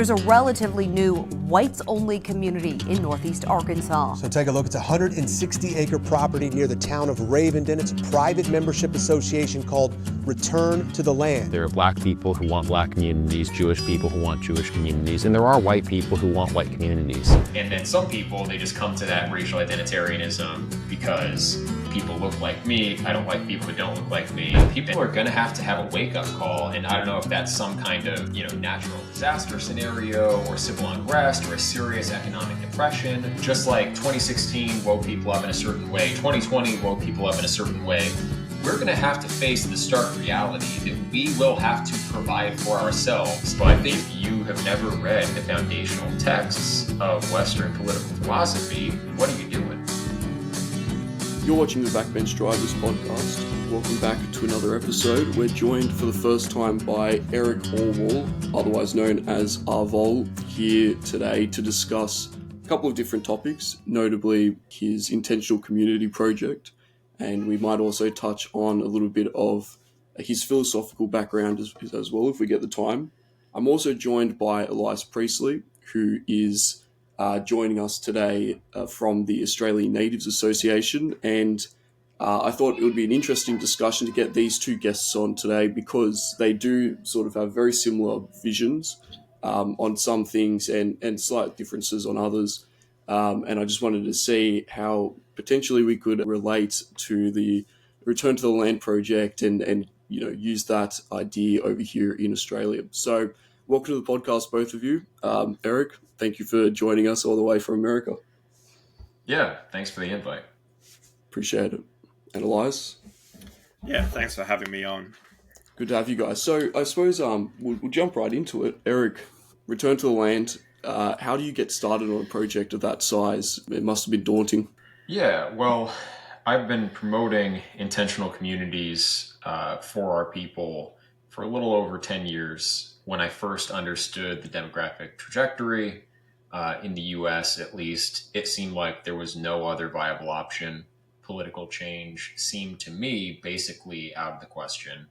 there's a relatively new whites-only community in northeast Arkansas. So take a look. It's a 160-acre property near the town of Ravenden. It's a private membership association called Return to the Land. There are black people who want black communities, Jewish people who want Jewish communities, and there are white people who want white communities. And then some people, they just come to that racial identitarianism because people look like me. I don't like people who don't look like me. People are going to have a wake-up call, and I don't know if that's some kind of, natural disaster scenario or civil unrest or a serious economic depression. Just like 2016 woke people up in a certain way, 2020 woke people up in a certain way. We're going to have to face the stark reality that we will have to provide for ourselves. But I think if you have never read the foundational texts of Western political philosophy, what are you doing? You're watching the Backbench Drivers podcast. Welcome back to another episode. We're joined for the first time by Eric Orwall, otherwise known as Orwall, here today to discuss a couple of different topics, notably his intentional community project. And we might also touch on a little bit of his philosophical background as well, if we get the time. I'm also joined by Elias Priestly, who is joining us today from the Australian Natives Association. And I thought it would be an interesting discussion to get these two guests on today because they do sort of have very similar visions on some things and slight differences on others. And I just wanted to see how potentially we could relate to the Return to the Land project and use that idea over here in Australia. So welcome to the podcast, both of you. Eric, thank you for joining us all the way from America. Yeah, thanks for the invite. Appreciate it. And Elias? Yeah, thanks for having me on. Good to have you guys. So I suppose we'll jump right into it. Eric, Return to the Land. How do you get started on a project of that size? It must have been daunting. Yeah, well, I've been promoting intentional communities for our people for a little over 10 years. When I first understood the demographic trajectory in the U.S., at least, it seemed like there was no other viable option. Political change seemed to me basically out of the question.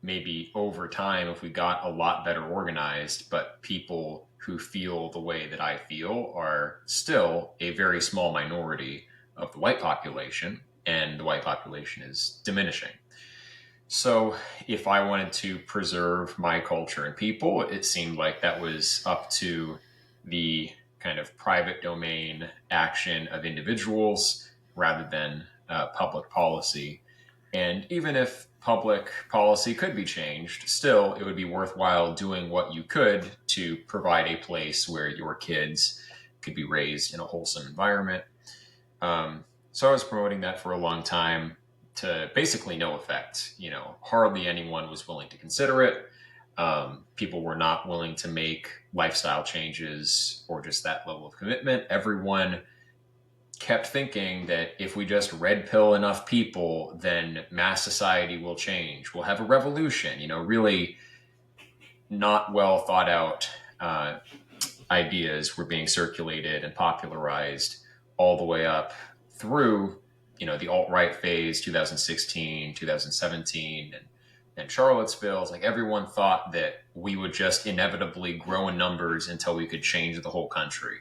Maybe over time, if we got a lot better organized, but people who feel the way that I feel are still a very small minority of the white population, and the white population is diminishing. So if I wanted to preserve my culture and people, it seemed like that was up to the kind of private domain action of individuals rather than public policy. And even if public policy could be changed, still it would be worthwhile doing what you could to provide a place where your kids could be raised in a wholesome environment. So I was promoting that for a long time to basically no effect. Hardly anyone was willing to consider it. People were not willing to make lifestyle changes or just that level of commitment. Everyone kept thinking that if we just red pill enough people, then mass society will change. We'll have a revolution, really not well thought out ideas were being circulated and popularized all the way up through, the alt-right phase, 2016, 2017, and Charlottesville. It's like everyone thought that we would just inevitably grow in numbers until we could change the whole country.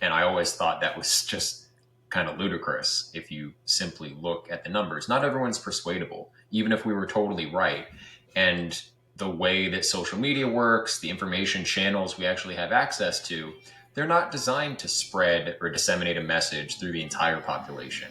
And I always thought that was just kind of ludicrous if you simply look at the numbers. Not everyone's persuadable, even if we were totally right. And the way that social media works, the information channels we actually have access to, they're not designed to spread or disseminate a message through the entire population.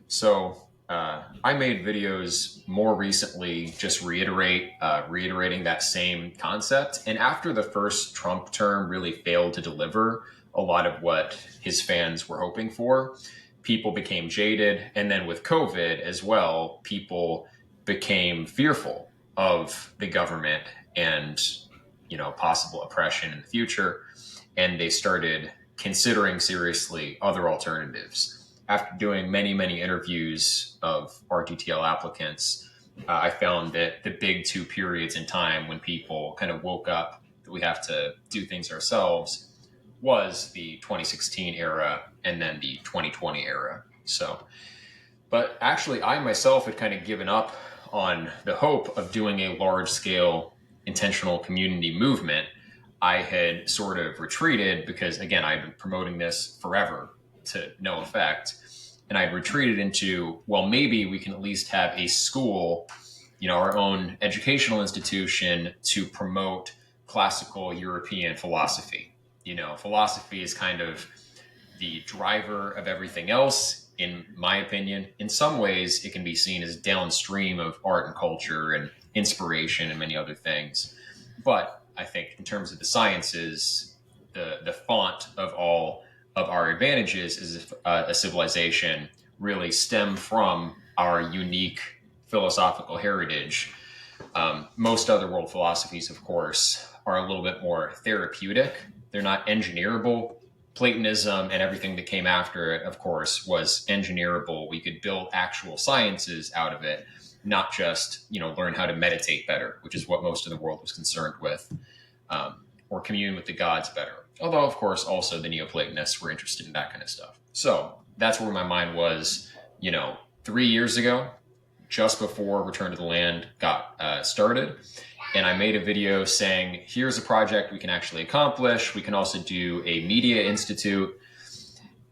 So I made videos more recently just reiterating that same concept. And after the first Trump term really failed to deliver a lot of what his fans were hoping for, people became jaded. And then with COVID as well, people became fearful of the government and, possible oppression in the future. And they started considering seriously other alternatives. After doing many, many interviews of RTTL applicants, I found that the big two periods in time when people kind of woke up that we have to do things ourselves was the 2016 era and then the 2020 era. But actually I myself had kind of given up on the hope of doing a large scale intentional community movement I had sort of retreated because, again, I'd been promoting this forever to no effect. And I'd retreated into, well, maybe we can at least have a school, our own educational institution to promote classical European philosophy. Philosophy is kind of the driver of everything else, in my opinion. In some ways, it can be seen as downstream of art and culture and inspiration and many other things. But I think in terms of the sciences, the font of all of our advantages as a civilization really stem from our unique philosophical heritage. Most other world philosophies, of course, are a little bit more therapeutic. They're not engineerable. Platonism and everything that came after it, of course, was engineerable. We could build actual sciences out of it, not just, learn how to meditate better, which is what most of the world was concerned with, or commune with the gods better. Although, of course, also the Neoplatonists were interested in that kind of stuff. So that's where my mind was, 3 years ago, just before Return to the Land got started. And I made a video saying, here's a project we can actually accomplish. We can also do a media institute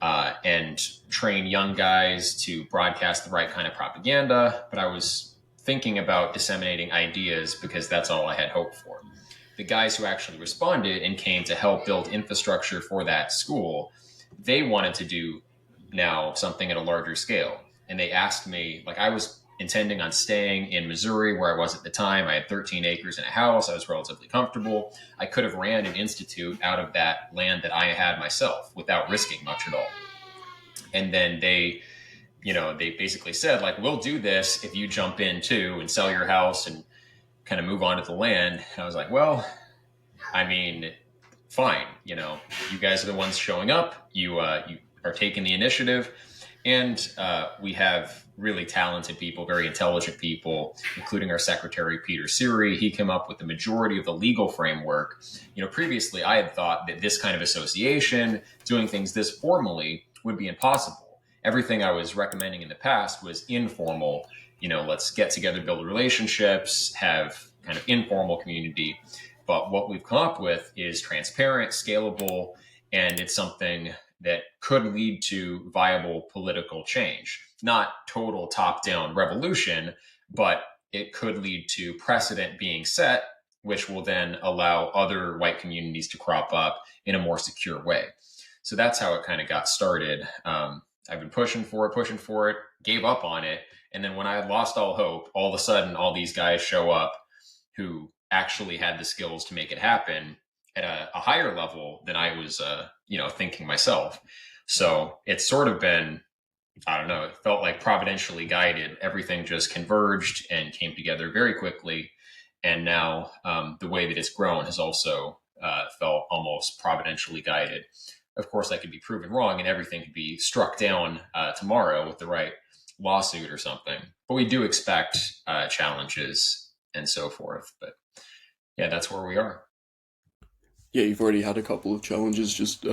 and train young guys to broadcast the right kind of propaganda. But I was thinking about disseminating ideas because that's all I had hope for. The guys who actually responded and came to help build infrastructure for that school, they wanted to do now something at a larger scale. And they asked me, I was intending on staying in Missouri where I was at the time. I had 13 acres and a house. I was relatively comfortable. I could have ran an institute out of that land that I had myself without risking much at all. And then they basically said, we'll do this if you jump in too and sell your house and kind of move on to the land. And I was like, well, I mean, fine. You guys are the ones showing up. You are taking the initiative. And we have really talented people, very intelligent people, including our secretary, Peter Siri. He came up with the majority of the legal framework. Previously I had thought that this kind of association, doing things this formally, would be impossible. Everything I was recommending in the past was informal. Let's get together, build relationships, have kind of informal community. But what we've come up with is transparent, scalable, and it's something that could lead to viable political change. Not total top-down revolution, but it could lead to precedent being set, which will then allow other white communities to crop up in a more secure way. So that's how it kind of got started. I've been pushing for it, gave up on it. And then when I had lost all hope, all of a sudden, all these guys show up who actually had the skills to make it happen at a higher level than I was, thinking myself. So it's sort of been, I don't know, it felt like providentially guided. Everything just converged and came together very quickly. And now the way that it's grown has also felt almost providentially guided. Of course, that could be proven wrong and everything could be struck down tomorrow with the right lawsuit or something. But we do expect challenges and so forth. But yeah, that's where we are. Yeah, you've already had a couple of challenges just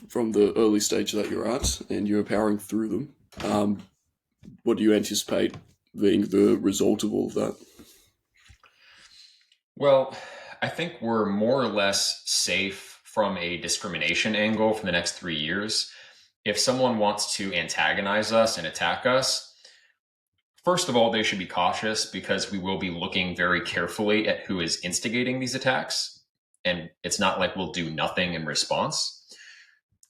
from the early stage that you're at, and you're powering through them. What do you anticipate being the result of all of that? Well, I think we're more or less safe from a discrimination angle for the next 3 years. If someone wants to antagonize us and attack us, first of all, they should be cautious because we will be looking very carefully at who is instigating these attacks. And it's not like we'll do nothing in response.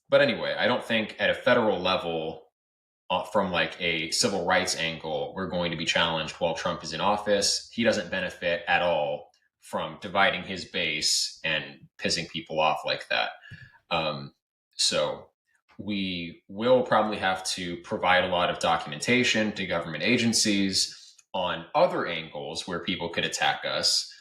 But anyway, I don't think at a federal level, from a civil rights angle, we're going to be challenged while Trump is in office. He doesn't benefit at all from dividing his base and pissing people off like that. So we will probably have to provide a lot of documentation to government agencies on other angles where people could attack us,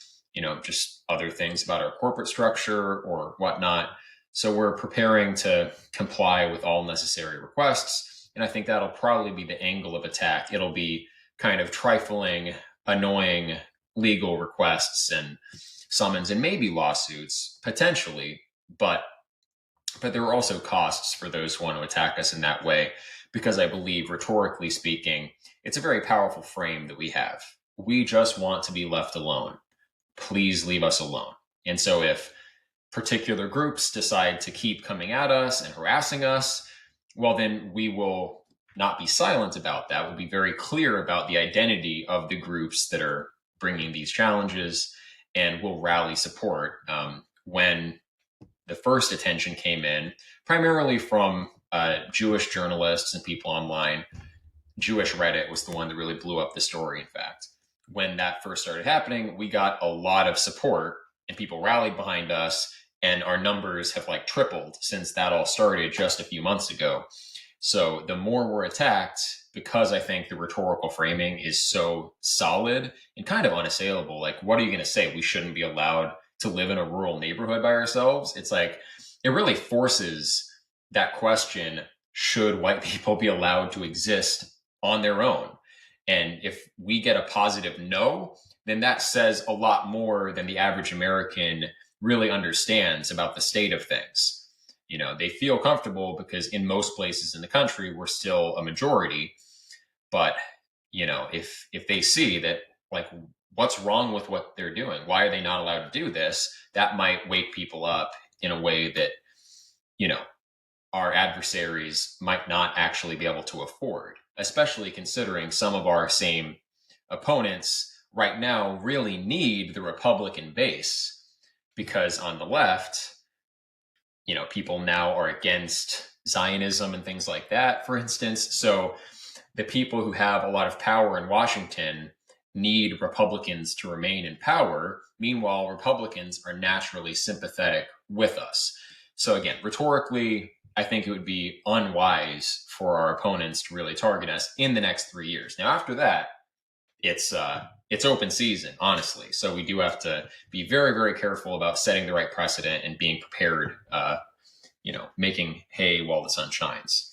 just other things about our corporate structure or whatnot. So we're preparing to comply with all necessary requests. And I think that'll probably be the angle of attack. It'll be kind of trifling, annoying legal requests and summons and maybe lawsuits, potentially. But there are also costs for those who want to attack us in that way, because I believe, rhetorically speaking, it's a very powerful frame that we have. We just want to be left alone. Please leave us alone. And so if particular groups decide to keep coming at us and harassing us, well, then we will not be silent about that. We'll be very clear about the identity of the groups that are bringing these challenges, and we'll rally support. When the first attention came in, primarily from Jewish journalists and people online, Jewish Reddit was the one that really blew up the story, in fact. When that first started happening, we got a lot of support and people rallied behind us, and our numbers have like tripled since that all started just a few months ago. So the more we're attacked, because I think the rhetorical framing is so solid and kind of unassailable, like, what are you going to say? We shouldn't be allowed to live in a rural neighborhood by ourselves? It's like, it really forces that question, should white people be allowed to exist on their own? And if we get a positive no, then that says a lot more than the average American really understands about the state of things. You know, they feel comfortable because in most places in the country, we're still a majority. But, you know, if they see that, like, what's wrong with what they're doing? Why are they not allowed to do this? That might wake people up in a way that, you know, our adversaries might not actually be able to afford, especially considering some of our same opponents right now really need the Republican base, because on the left, you know, people now are against Zionism and things like that, for instance. So the people who have a lot of power in Washington need Republicans to remain in power. Meanwhile, Republicans are naturally sympathetic with us. So again, rhetorically, I think it would be unwise for our opponents to really target us in the next 3 years. Now, after that, it's open season, honestly. So we do have to be very, very careful about setting the right precedent and being prepared, you know, making hay while the sun shines.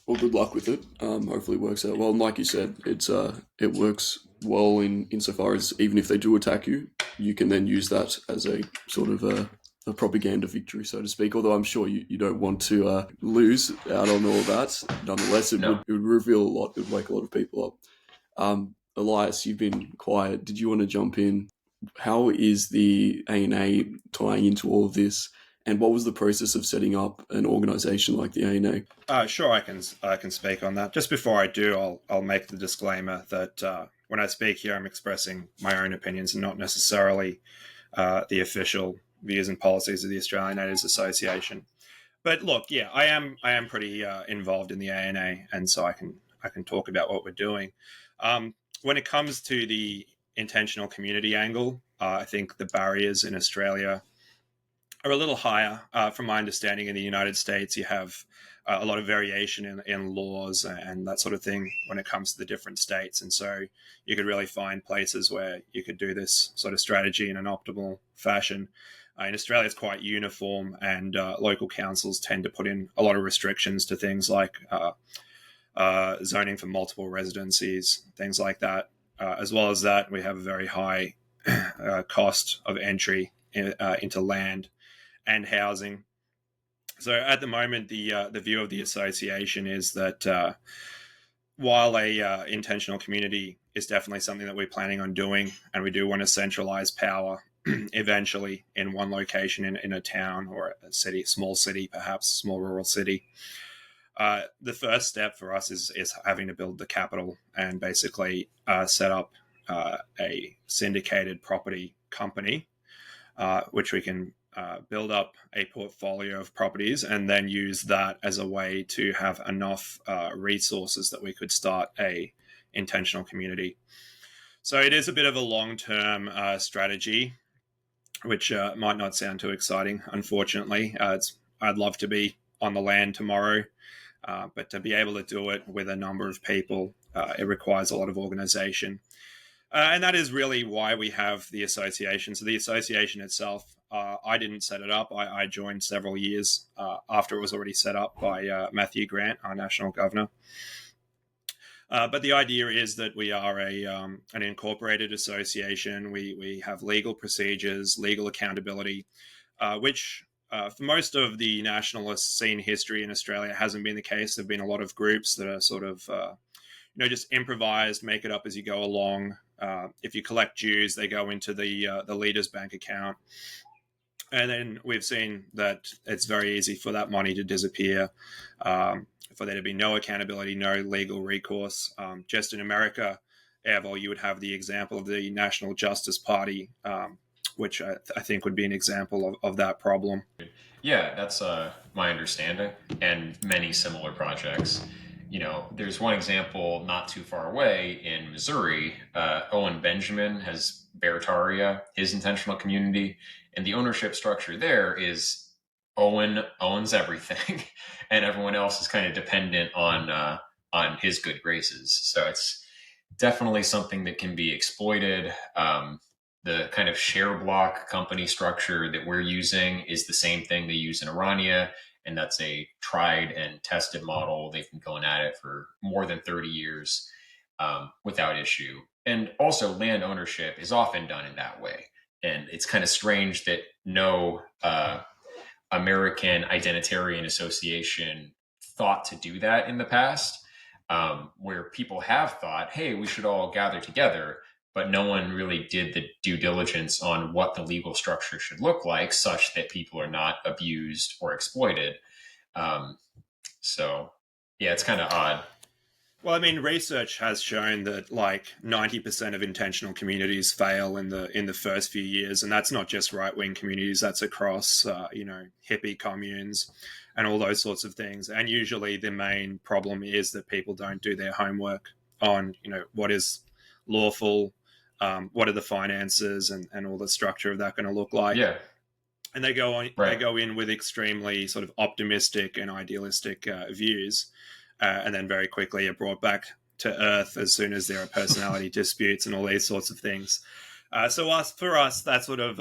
Well, good luck with it. Hopefully it works out well. And like you said, it works well insofar as even if they do attack you, you can then use that as a sort of a propaganda victory, so to speak. Although I'm sure you don't want to lose out on all that. Nonetheless, it would reveal a lot. It would wake a lot of people up. Elias, you've been quiet. Did you want to jump in? How is the ANA tying into all of this? And what was the process of setting up an organisation like the ANA? Sure, I can speak on that. Just before I do, I'll make the disclaimer that when I speak here, I'm expressing my own opinions and not necessarily the official views and policies of the Australian Natives Association. But look, yeah, I am pretty involved in the ANA, and so I can talk about what we're doing. When it comes to the intentional community angle, I think the barriers in Australia are a little higher. From my understanding, in the United States, you have a lot of variation in laws and that sort of thing when it comes to the different states. And so you could really find places where you could do this sort of strategy in an optimal fashion. In Australia, it's quite uniform, and local councils tend to put in a lot of restrictions to things like zoning for multiple residencies, things like that. As well as that, we have a very high cost of entry into land and housing. So at the moment, the view of the association is that while a intentional community is definitely something that we're planning on doing, and we do want to centralize power eventually in one location in a town or a city, small city, perhaps small rural city, the first step for us is having to build the capital and basically set up a syndicated property company, which we can build up a portfolio of properties and then use that as a way to have enough resources that we could start a intentional community. So it is a bit of a long-term strategy, which might not sound too exciting, unfortunately. I'd love to be on the land tomorrow, but to be able to do it with a number of people, it requires a lot of organization. And that is really why we have the association. So the association itself, I didn't set it up. I joined several years after it was already set up by Matthew Grant, our national governor. But the idea is that we are an incorporated association. We have legal procedures, legal accountability, which for most of the nationalist scene history in Australia hasn't been the case. There have been a lot of groups that are sort of, just improvised, make it up as you go along. If you collect dues, they go into the leader's bank account. And then we've seen that it's very easy for that money to disappear, for there to be no accountability, no legal recourse. Just in America, Orwall, you would have the example of the National Justice Party, which I think would be an example of that problem. Yeah, that's my understanding, and many similar projects. There's one example not too far away in Missouri. Owen Benjamin has Bertaria, his intentional community, and the ownership structure there is Owen owns everything, and everyone else is kind of dependent on his good graces. So it's definitely something that can be exploited. The kind of share block company structure that we're using is the same thing they use in Irania, and that's a tried and tested model. They've been going at it for more than 30 years without issue. And also, land ownership is often done in that way. And it's kind of strange that no American Identitarian Association thought to do that in the past, where people have thought, hey, we should all gather together, but no one really did the due diligence on what the legal structure should look like such that people are not abused or exploited. So, yeah, it's kind of odd. Well, I mean, research has shown that like 90% of intentional communities fail in the first few years, and that's not just right wing communities. That's across hippie communes and all those sorts of things. And usually, the main problem is that people don't do their homework on what is lawful, what are the finances, and all the structure of that going to look like. Yeah. And they go on. Right. They go in with extremely sort of optimistic and idealistic views. And then very quickly are brought back to earth as soon as there are personality disputes and all these sorts of things. So for us, that sort of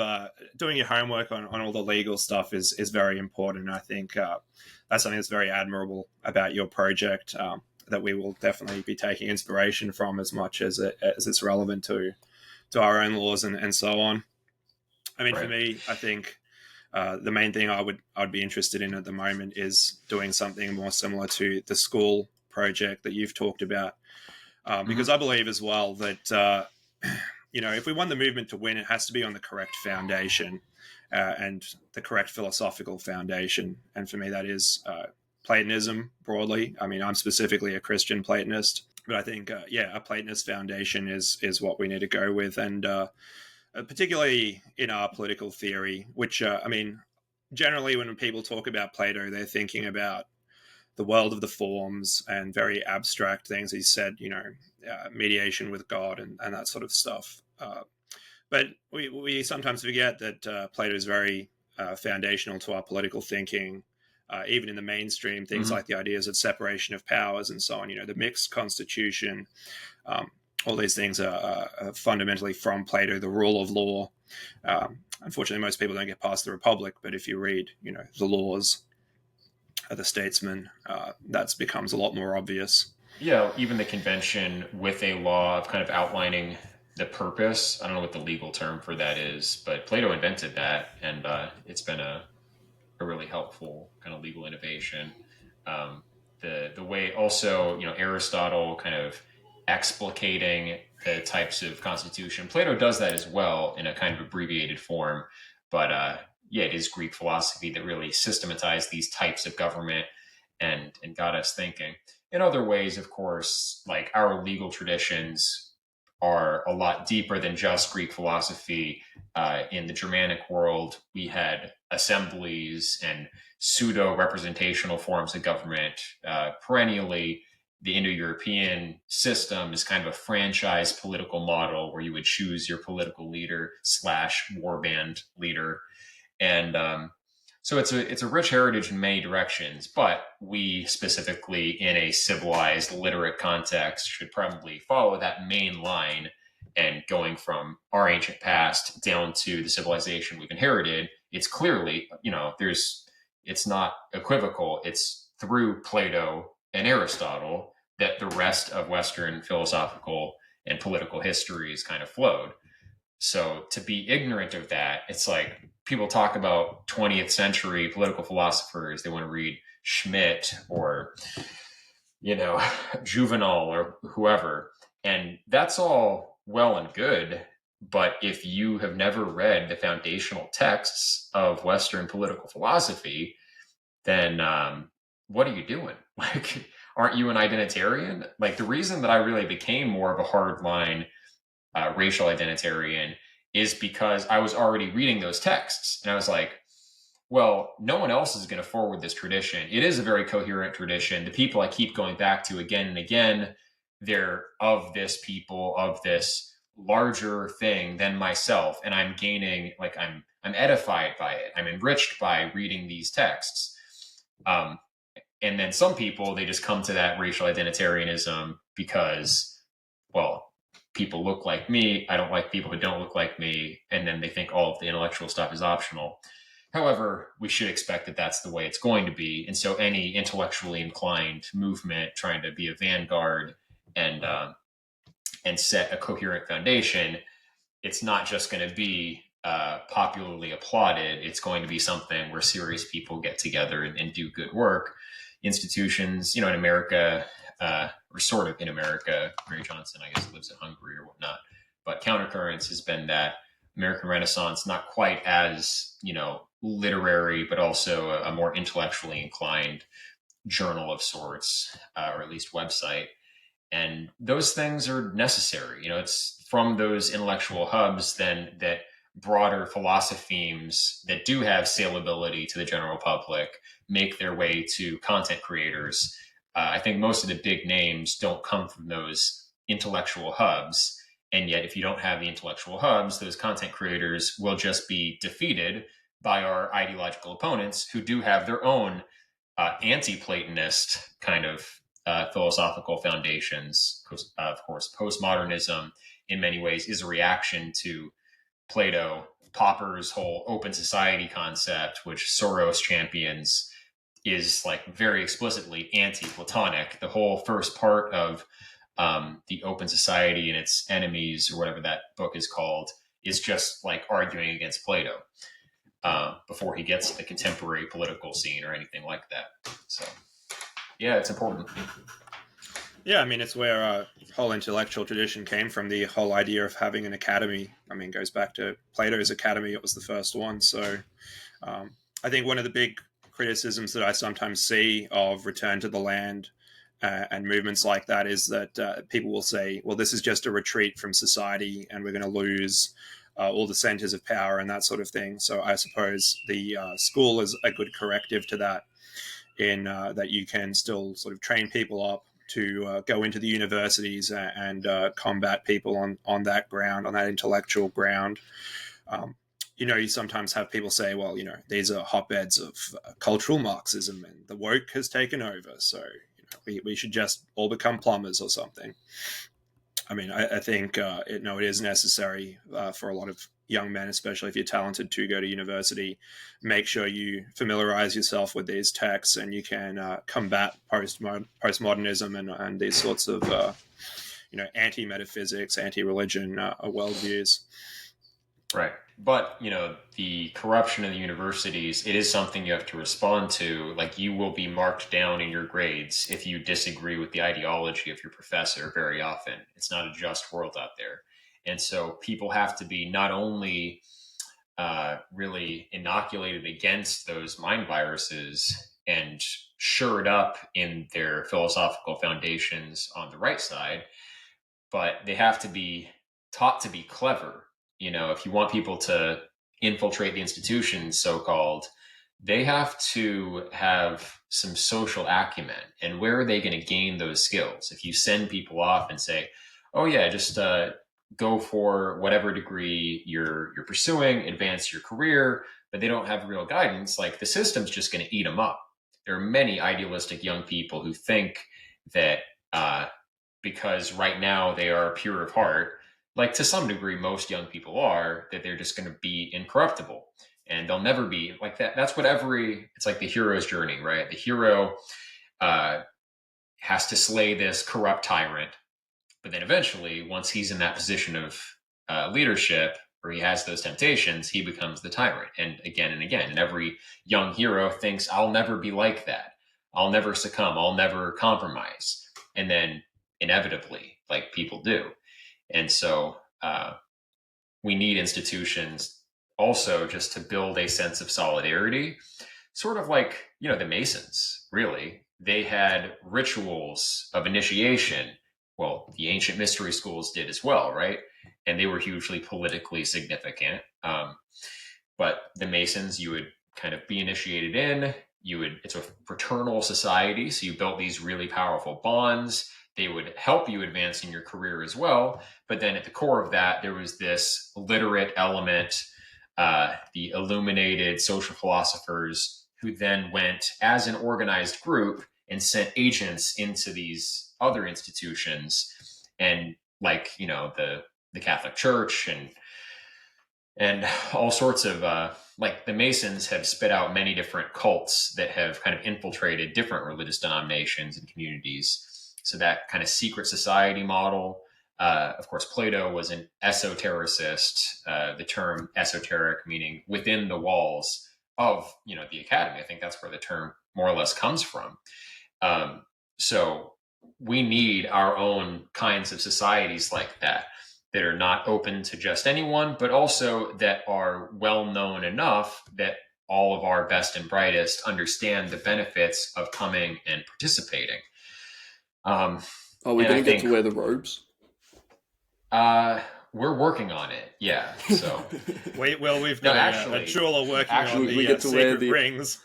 doing your homework on all the legal stuff is very important. I think that's something that's very admirable about your project, that we will definitely be taking inspiration from as much as it's relevant to our own laws and so on. I mean, Right. For me, I think the main thing I'd be interested in at the moment is doing something more similar to the school project that you've talked about, because I believe as well that if we want the movement to win, it has to be on the correct foundation and the correct philosophical foundation. And for me, that is Platonism broadly. I mean, I'm specifically a Christian Platonist, but I think a Platonist foundation is what we need to go with, and particularly in our political theory, which, generally when people talk about Plato, they're thinking about the world of the forms and very abstract things. He said, mediation with God and that sort of stuff. But we sometimes forget that Plato is very foundational to our political thinking, even in the mainstream, things like the ideas of separation of powers and so on, the mixed constitution, all these things are fundamentally from Plato, the rule of law. Unfortunately, most people don't get past the Republic, but if you read, the laws of the statesman, that becomes a lot more obvious. Yeah, even the convention with a law of kind of outlining the purpose. I don't know what the legal term for that is, but Plato invented that, and it's been a really helpful kind of legal innovation. The way also, Aristotle kind of explicating the types of constitution. Plato does that as well in a kind of abbreviated form, but it is Greek philosophy that really systematized these types of government and got us thinking. In other ways, of course, like our legal traditions are a lot deeper than just Greek philosophy. In the Germanic world, we had assemblies and pseudo-representational forms of government. Perennially, the Indo-European system is kind of a franchise political model where you would choose your political leader / warband leader. And so it's a rich heritage in many directions, but we specifically in a civilized, literate context should probably follow that main line, and going from our ancient past down to the civilization we've inherited. It's clearly, it's not equivocal. It's through Plato and Aristotle that the rest of Western philosophical and political history is kind of flowed. So to be ignorant of that, it's like people talk about 20th century political philosophers. They want to read Schmidt or, Juvenal or whoever. And that's all well and good. But if you have never read the foundational texts of Western political philosophy, then what are you doing? Like, aren't you an identitarian? Like, the reason that I really became more of a hardline racial identitarian is because I was already reading those texts. And I was like, well, no one else is going to forward this tradition. It is a very coherent tradition. The people I keep going back to again and again, they're of this people, of this larger thing than myself. And I'm gaining, like, I'm edified by it. I'm enriched by reading these texts. And then some people, they just come to that racial identitarianism because, well, people look like me. I don't like people who don't look like me. And then they think all of the intellectual stuff is optional. However, we should expect that that's the way it's going to be. And so any intellectually inclined movement trying to be a vanguard and set a coherent foundation, it's not just going to be popularly applauded. It's going to be something where serious people get together and do good work. Institutions, in America, or sort of in America, Mary Johnson, I guess, lives in Hungary or whatnot. But countercurrents has been that American Renaissance, not quite as, literary, but also a more intellectually inclined journal of sorts, or at least website. And those things are necessary. It's from those intellectual hubs then that broader philosophemes that do have saleability to the general public make their way to content creators. I think most of the big names don't come from those intellectual hubs. And yet, if you don't have the intellectual hubs, those content creators will just be defeated by our ideological opponents who do have their own anti-Platonist kind of philosophical foundations. Of course, postmodernism in many ways is a reaction to Plato. Popper's whole open society concept, which Soros champions, is like very explicitly anti-Platonic. The whole first part of the Open Society and Its Enemies, or whatever that book is called, is just like arguing against Plato before he gets to the contemporary political scene or anything like that. So, yeah, it's important. Yeah, I mean, it's where whole intellectual tradition came from. The whole idea of having an academy, I mean, goes back to Plato's academy. It was the first one. So I think one of the big criticisms that I sometimes see of Return to the Land and movements like that is that people will say, well, this is just a retreat from society and we're going to lose all the centers of power and that sort of thing. So I suppose the school is a good corrective to that, in that you can still sort of train people up to go into the universities and combat people on that ground, on that intellectual ground. You sometimes have people say, well, these are hotbeds of cultural Marxism and the woke has taken over. So we should just all become plumbers or something. I mean, I think it is necessary for a lot of young men, especially if you're talented, to go to university. Make sure you familiarize yourself with these texts and you can combat postmodernism and these sorts of anti-metaphysics, anti-religion worldviews. Right. But, the corruption of the universities, it is something you have to respond to. Like, you will be marked down in your grades if you disagree with the ideology of your professor very often. It's not a just world out there. And so people have to be not only really inoculated against those mind viruses and shored up in their philosophical foundations on the right side, but they have to be taught to be clever. If you want people to infiltrate the institutions, so-called, they have to have some social acumen. And where are they going to gain those skills? If you send people off and say, oh yeah, just go for whatever degree you're pursuing, advance your career, but they don't have real guidance, like, the system's just going to eat them up. There are many idealistic young people who think that because right now they are pure of heart, like, to some degree most young people are, that they're just going to be incorruptible and they'll never be like that. That's what it's like the hero's journey, right? The hero has to slay this corrupt tyrant, but then eventually, once he's in that position of leadership, or he has those temptations, he becomes the tyrant. And again, and every young hero thinks, I'll never be like that. I'll never succumb. I'll never compromise. And then inevitably, like, people do. And so we need institutions also just to build a sense of solidarity, sort of like, the Masons, really. They had rituals of initiation. Well, the ancient mystery schools did as well, right? And they were hugely politically significant. But the Masons, you would kind of be initiated in. It's a fraternal society, so you built these really powerful bonds. They would help you advance in your career as well. But then at the core of that, there was this literate element, the illuminated social philosophers who then went as an organized group and sent agents into these other institutions, and like, the Catholic Church and all sorts of like the Masons have spit out many different cults that have kind of infiltrated different religious denominations and communities. So that kind of secret society model, of course, Plato was an esotericist, the term esoteric meaning within the walls of, the academy. I think that's where the term more or less comes from. So we need our own kinds of societies like that are not open to just anyone, but also that are well known enough that all of our best and brightest understand the benefits of coming and participating. Are we going to get to wear the robes? We're working on it. Yeah. So we've got a jeweler working on the secret rings.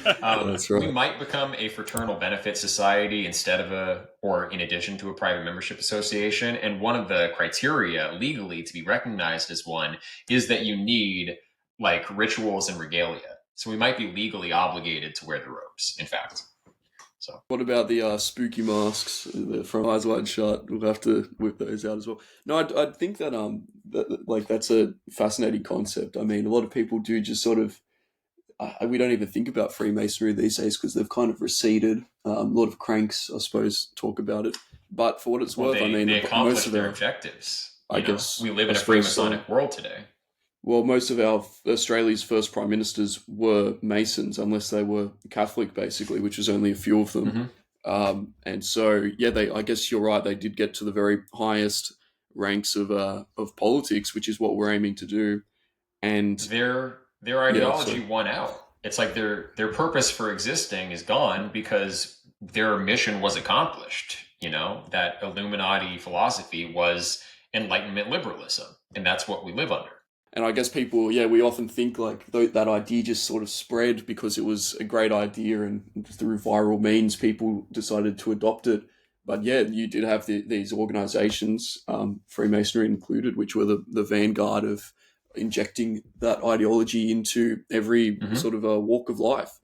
That's right. We might become a fraternal benefit society instead of or in addition to a private membership association. And one of the criteria legally to be recognized as one is that you need like rituals and regalia. So we might be legally obligated to wear the robes, in fact. So what about the spooky masks from Eyes Wide Shut? We'll have to whip those out as well. No, I think that that's a fascinating concept. I mean, a lot of people do just sort of. We don't even think about Freemasonry these days because they've kind of receded. A lot of cranks, I suppose, talk about it. But for what it's worth, they accomplish their objectives. I guess we live in a Freemasonic world today. Well, most of Australia's first prime ministers were Masons, unless they were Catholic, basically, which was only a few of them. Mm-hmm. And so, I guess you're right. They did get to the very highest ranks of politics, which is what we're aiming to do. And their ideology won out. It's like their purpose for existing is gone because their mission was accomplished. That Illuminati philosophy was Enlightenment liberalism, and that's what we live under. And I guess people, we often think like that idea just sort of spread because it was a great idea and through viral means people decided to adopt it. But you did have these organizations, Freemasonry included, which were the vanguard of injecting that ideology into every sort of a walk of life.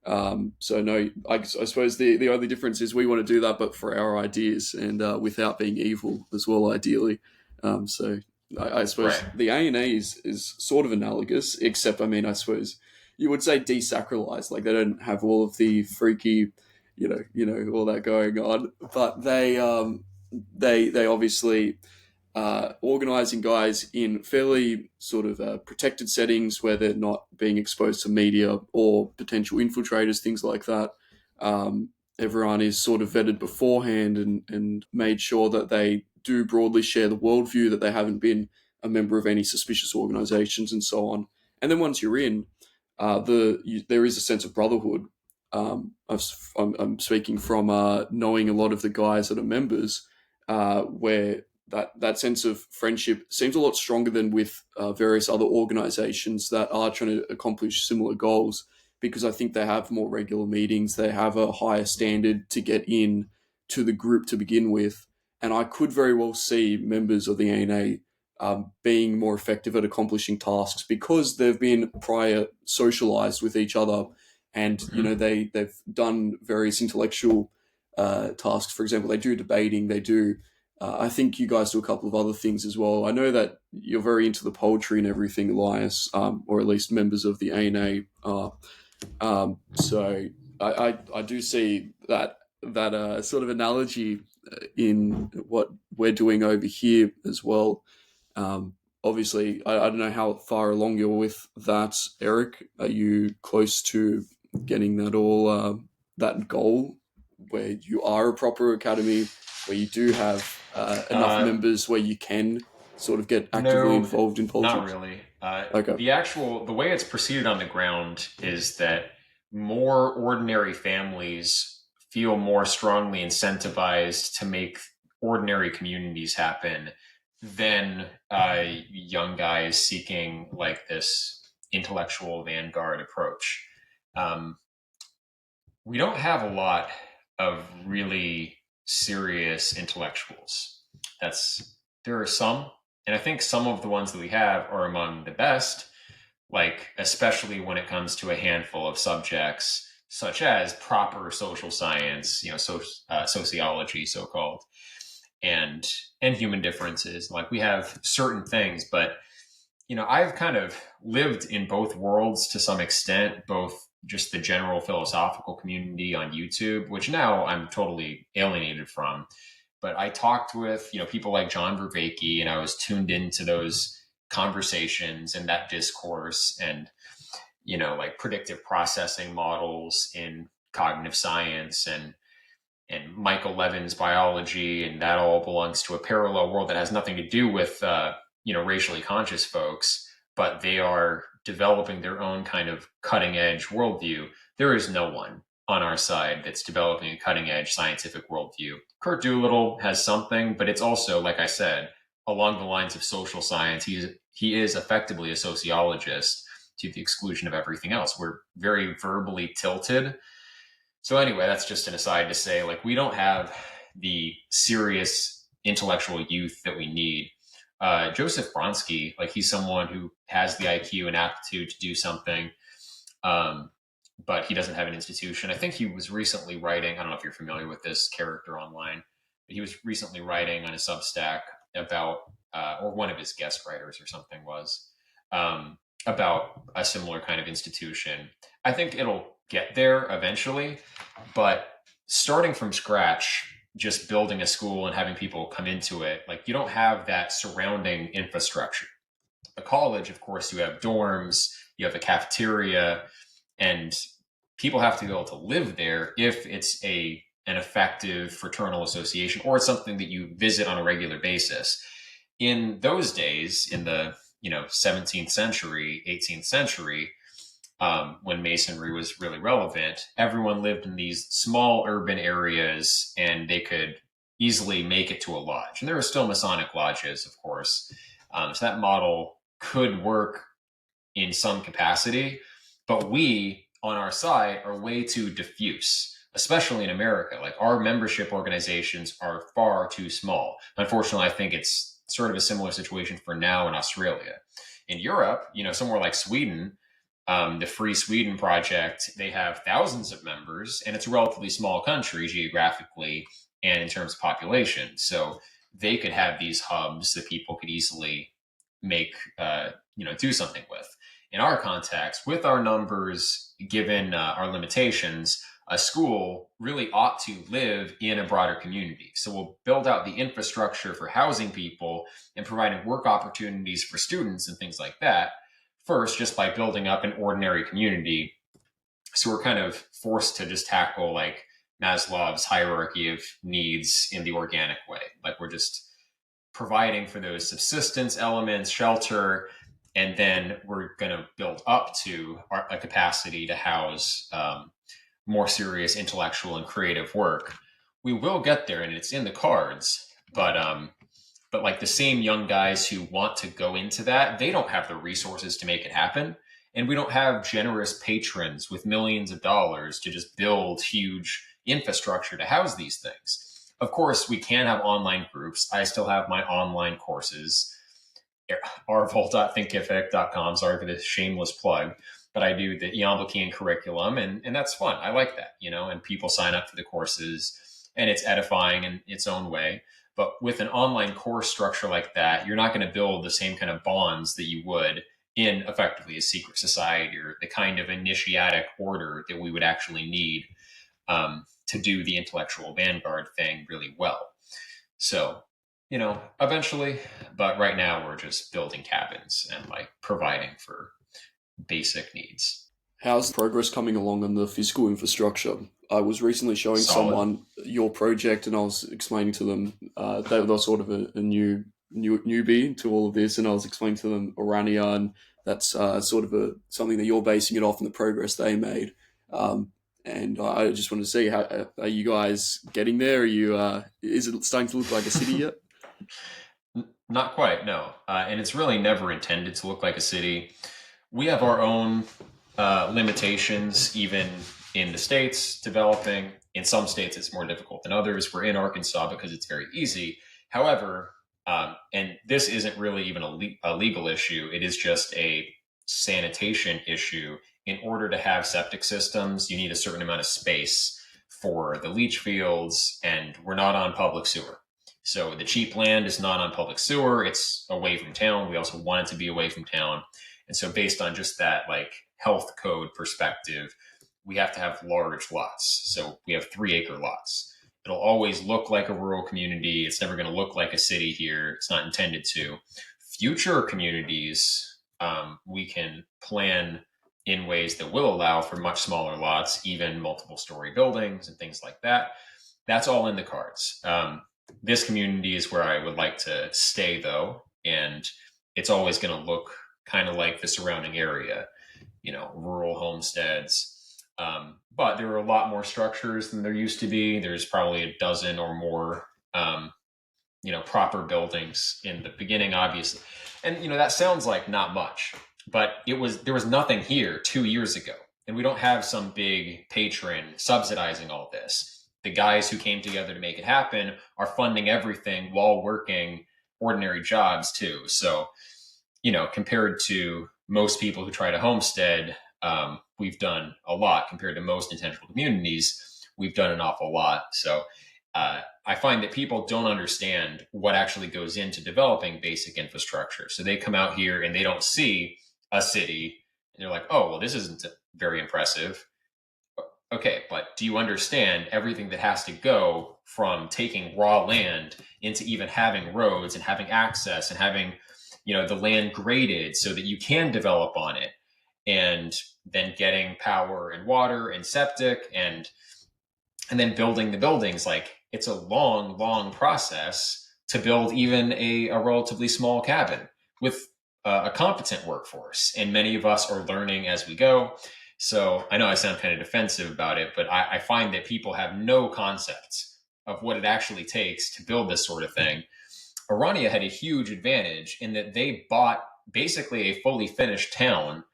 So no, I suppose the only difference is we want to do that, but for our ideas and without being evil as well, ideally. So I suppose the ANA is sort of analogous, except I suppose you would say desacralized. Like they don't have all of the freaky, all that going on, but they obviously. Organizing guys in fairly sort of protected settings where they're not being exposed to media or potential infiltrators, things like that. Everyone is sort of vetted beforehand and made sure that they do broadly share the worldview, that they haven't been a member of any suspicious organizations and so on. And then once you're in, there is a sense of brotherhood. I'm speaking from knowing a lot of the guys that are members, where that sense of friendship seems a lot stronger than with various other organizations that are trying to accomplish similar goals, because I think they have more regular meetings, they have a higher standard to get in to the group to begin with. And I could very well see members of the ANA being more effective at accomplishing tasks because they've been prior socialized with each other and, they've done various intellectual tasks. For example, they do debating, they do I think you guys do a couple of other things as well. I know that you're very into the poetry and everything, Elias, or at least members of the ANA are. So I do see that sort of analogy in what we're doing over here as well. Obviously, I don't know how far along you're with that, Eric. Are you close to getting that all that goal where you are a proper academy, where you do have enough members where you can sort of get actively involved in politics? Not really. Okay. The way it's proceeded on the ground is that more ordinary families feel more strongly incentivized to make ordinary communities happen than young guys seeking like this intellectual vanguard approach. We don't have a lot of really serious intellectuals. There are some, and I think some of the ones that we have are among the best, like especially when it comes to a handful of subjects such as proper social science, sociology, so-called, and human differences. Like we have certain things, but I've kind of lived in both worlds to some extent, both just the general philosophical community on YouTube, which now I'm totally alienated from. But I talked with, people like John Vervaeke, and I was tuned into those conversations and that discourse and, like predictive processing models in cognitive science and Michael Levin's biology. And that all belongs to a parallel world that has nothing to do with, racially conscious folks, but they are developing their own kind of cutting edge worldview. There is no one on our side that's developing a cutting edge scientific worldview. Kurt Doolittle has something, but it's also, like I said, along the lines of social science. He is effectively a sociologist to the exclusion of everything else. We're very verbally tilted. So anyway, that's just an aside to say, like, we don't have the serious intellectual youth that we need. Joseph Bronsky, like he's someone who has the IQ and aptitude to do something, but he doesn't have an institution. I think he was recently writing, I don't know if you're familiar with this character online, but he was recently writing on a Substack about, or one of his guest writers or something was, about a similar kind of institution. I think it'll get there eventually, but starting from scratch, just building a school and having people come into it, like you don't have that surrounding infrastructure. A college, of course, you have dorms, you have a cafeteria, and people have to be able to live there if it's an effective fraternal association or it's something that you visit on a regular basis. In those days, in the 17th century, 18th century, when Masonry was really relevant, everyone lived in these small urban areas and they could easily make it to a lodge. And there were still Masonic lodges, of course. So that model could work in some capacity, but we, on our side, are way too diffuse, especially in America. Like our membership organizations are far too small. Unfortunately, I think it's sort of a similar situation for now in Australia. In Europe, somewhere like Sweden, the Free Sweden Project, they have thousands of members, and it's a relatively small country geographically and in terms of population. So they could have these hubs that people could easily make, do something with. In our context, with our numbers, given our limitations, a school really ought to live in a broader community. So we'll build out the infrastructure for housing people and providing work opportunities for students and things like that. First, just by building up an ordinary community. So we're kind of forced to just tackle like Maslow's hierarchy of needs in the organic way. Like we're just providing for those subsistence elements, shelter, and then we're going to build up to a capacity to house more serious intellectual and creative work. We will get there, and it's in the cards, but like the same young guys who want to go into that, they don't have the resources to make it happen. And we don't have generous patrons with millions of dollars to just build huge infrastructure to house these things. Of course, we can have online groups. I still have my online courses, arvol.thinkific.com, sorry for this shameless plug, but I do the Iamblikian curriculum, and that's fun. I like that, and people sign up for the courses, and it's edifying in its own way. But with an online course structure like that, you're not going to build the same kind of bonds that you would in effectively a secret society or the kind of initiatic order that we would actually need to do the intellectual vanguard thing really well. So, eventually, but right now we're just building cabins and like providing for basic needs. How's progress coming along on the physical infrastructure? I was recently showing Solid. someone your project and I was explaining to them they were sort of a new newbie to all of this, and I was explaining to them Orania, and that's sort of something that you're basing it off and the progress they made. And I just wanted to see, how are you guys getting there? Are you is it starting to look like a city yet? Not quite, no. And it's really never intended to look like a city. We have our own limitations, even in the states developing. In some states, it's more difficult than others. We're in Arkansas because it's very easy. However, and this isn't really even a legal issue, it is just a sanitation issue. In order to have septic systems, you need a certain amount of space for the leach fields, and we're not on public sewer. So the cheap land is not on public sewer. It's away from town. We also want it to be away from town. And so based on just that like health code perspective, we have to have large lots. So we have 3-acre lots. It'll always look like a rural community. It's never going to look like a city here. It's not intended to. Future communities, we can plan in ways that will allow for much smaller lots, even multiple story buildings and things like that. That's all in the cards. This community is where I would like to stay, though, and it's always going to look kind of like the surrounding area, rural homesteads. But there are a lot more structures than there used to be. There's probably a dozen or more, proper buildings in the beginning, obviously. And, that sounds like not much, but there was nothing here 2 years ago. And we don't have some big patron subsidizing all this. The guys who came together to make it happen are funding everything while working ordinary jobs too. So, compared to most people who try to homestead, we've done a lot. Compared to most intentional communities, we've done an awful lot. So I find that people don't understand what actually goes into developing basic infrastructure. So they come out here and they don't see a city and they're like, oh, well, this isn't very impressive. Okay, but do you understand everything that has to go from taking raw land into even having roads and having access and having, the land graded so that you can develop on it, and then getting power and water and septic and then building the buildings? Like, it's a long, long process to build even a relatively small cabin with a competent workforce. And many of us are learning as we go. So I know I sound kind of defensive about it, but I find that people have no concept of what it actually takes to build this sort of thing. Orania had a huge advantage in that they bought basically a fully finished town.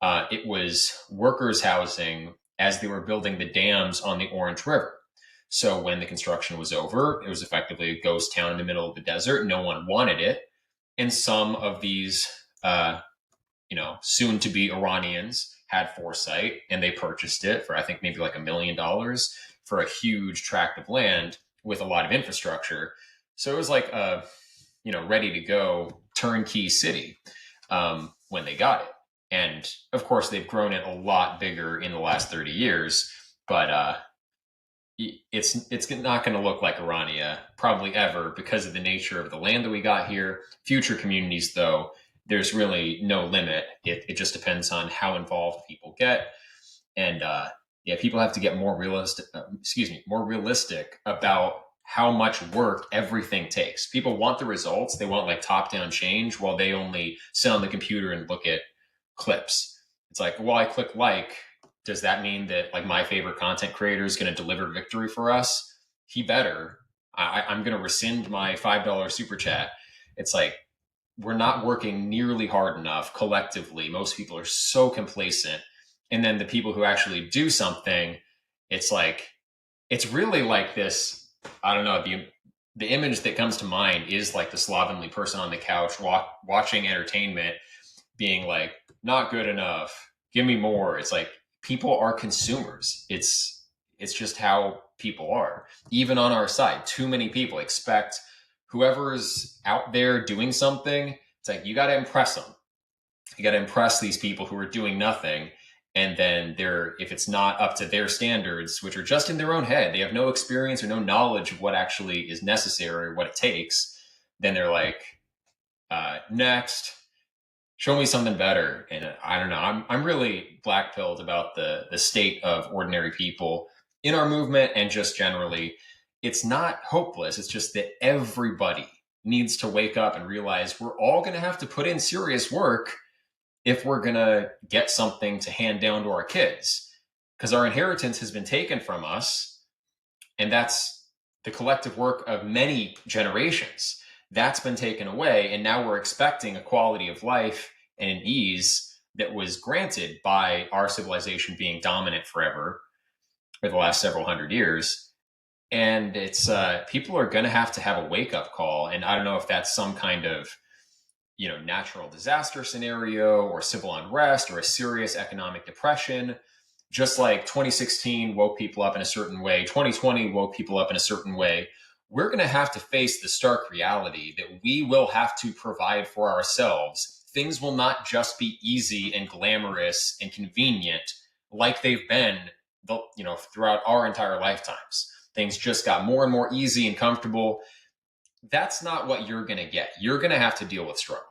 It was workers' housing as they were building the dams on the Orange River. So when the construction was over, it was effectively a ghost town in the middle of the desert. No one wanted it. And some of these, soon-to-be Iranians had foresight, and they purchased it for, I think, maybe like $1 million for a huge tract of land with a lot of infrastructure. So it was like a, ready to go turnkey city when they got it. And of course, they've grown it a lot bigger in the last 30 years, but it's not going to look like Orania probably ever because of the nature of the land that we got here. Future communities, though, there's really no limit. It just depends on how involved people get. And people have to get more realistic about how much work everything takes. People want the results. They want like top-down change while they only sit on the computer and look at clips. It's like, well, I click like, does that mean that like my favorite content creator is going to deliver victory for us? He better. I'm going to rescind my $5 super chat. It's like, we're not working nearly hard enough collectively. Most people are so complacent. And then the people who actually do something, it's like, it's really like this, I don't know, the image that comes to mind is like the slovenly person on the couch watching entertainment being like, not good enough, give me more. It's like, people are consumers. It's just how people are. Even on our side, too many people expect whoever's out there doing something. It's like, you got to impress them. You got to impress these people who are doing nothing. And then if it's not up to their standards, which are just in their own head, they have no experience or no knowledge of what actually is necessary or what it takes. Then they're like, next, show me something better. And I don't know, I'm really black-pilled about the state of ordinary people in our movement and just generally. It's not hopeless. It's just that everybody needs to wake up and realize we're all going to have to put in serious work if we're going to get something to hand down to our kids, because our inheritance has been taken from us, and that's the collective work of many generations. That's been taken away, and now we're expecting a quality of life and an ease that was granted by our civilization being dominant forever for the last several hundred years. And it's people are going to have a wake-up call, and I don't know if that's some kind of natural disaster scenario or civil unrest or a serious economic depression. Just like 2016 woke people up in a certain way, 2020 woke people up in a certain way, we're going to have to face the stark reality that we will have to provide for ourselves. Things will not just be easy and glamorous and convenient like they've been throughout our entire lifetimes. Things just got more and more easy and comfortable. That's not what you're going to get. You're going to have to deal with struggle.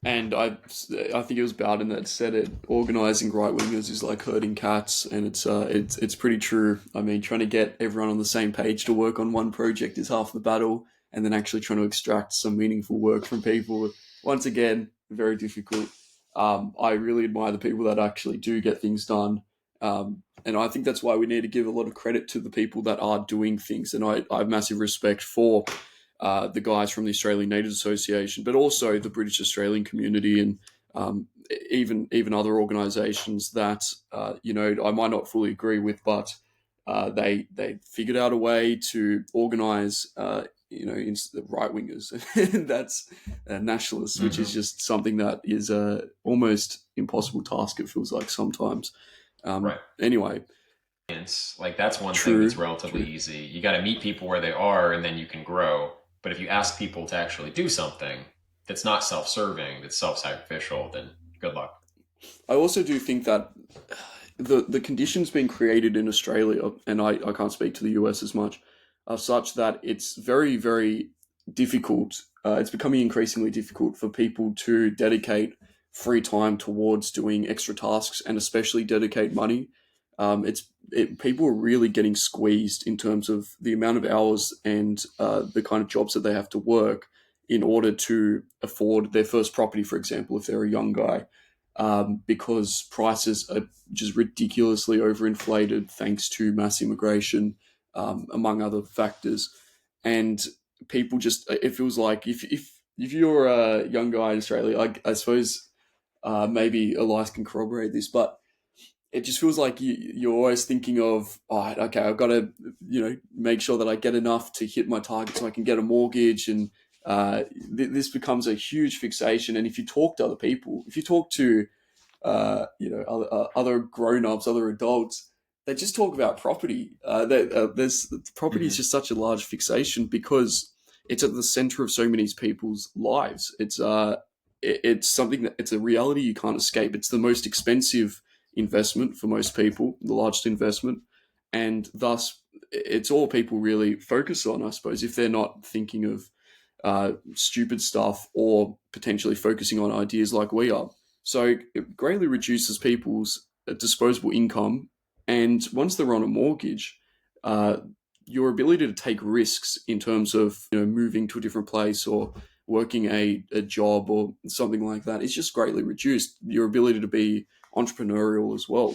And I think it was Bowden that said it. Organizing right wingers is like herding cats, and it's pretty true. I mean, trying to get everyone on the same page to work on one project is half the battle, and then actually trying to extract some meaningful work from people, once again, very difficult. I really admire the people that actually do get things done, and I think that's why we need to give a lot of credit to the people that are doing things. And I have massive respect for the guys from the Australian Natives Association, but also the British Australian community, and even other organisations that I might not fully agree with, but they figured out a way to organise right wingers, and that's nationalists, which is just something that is a almost impossible task. It feels like sometimes. Right. Anyway. Like that's one thing that's relatively easy. You got to meet people where they are, and then you can grow. But if you ask people to actually do something that's not self-serving, that's self-sacrificial, then good luck. I also do think that the conditions being created in Australia, and I can't speak to the US as much, are such that it's very, very difficult. It's becoming increasingly difficult for people to dedicate free time towards doing extra tasks, and especially dedicate money. People are really getting squeezed in terms of the amount of hours and the kind of jobs that they have to work in order to afford their first property, for example, if they're a young guy, because prices are just ridiculously overinflated thanks to mass immigration, among other factors. And people just, it feels like if you're a young guy in Australia, I suppose maybe Elias can corroborate this, but it just feels like you're always thinking of, okay, I've got to, make sure that I get enough to hit my target so I can get a mortgage. And this becomes a huge fixation. And if you talk to other people, if you talk to, other grown-ups, other adults, they just talk about property. Property is just such a large fixation because it's at the center of so many people's lives. It's something that it's a reality you can't escape. It's the most expensive investment for most people, the largest investment, and thus it's all people really focus on, I suppose, if they're not thinking of stupid stuff or potentially focusing on ideas like we are. So it greatly reduces people's disposable income, and once they're on a mortgage, your ability to take risks in terms of moving to a different place or working a job or something like that is just greatly reduced. Your ability to be entrepreneurial as well.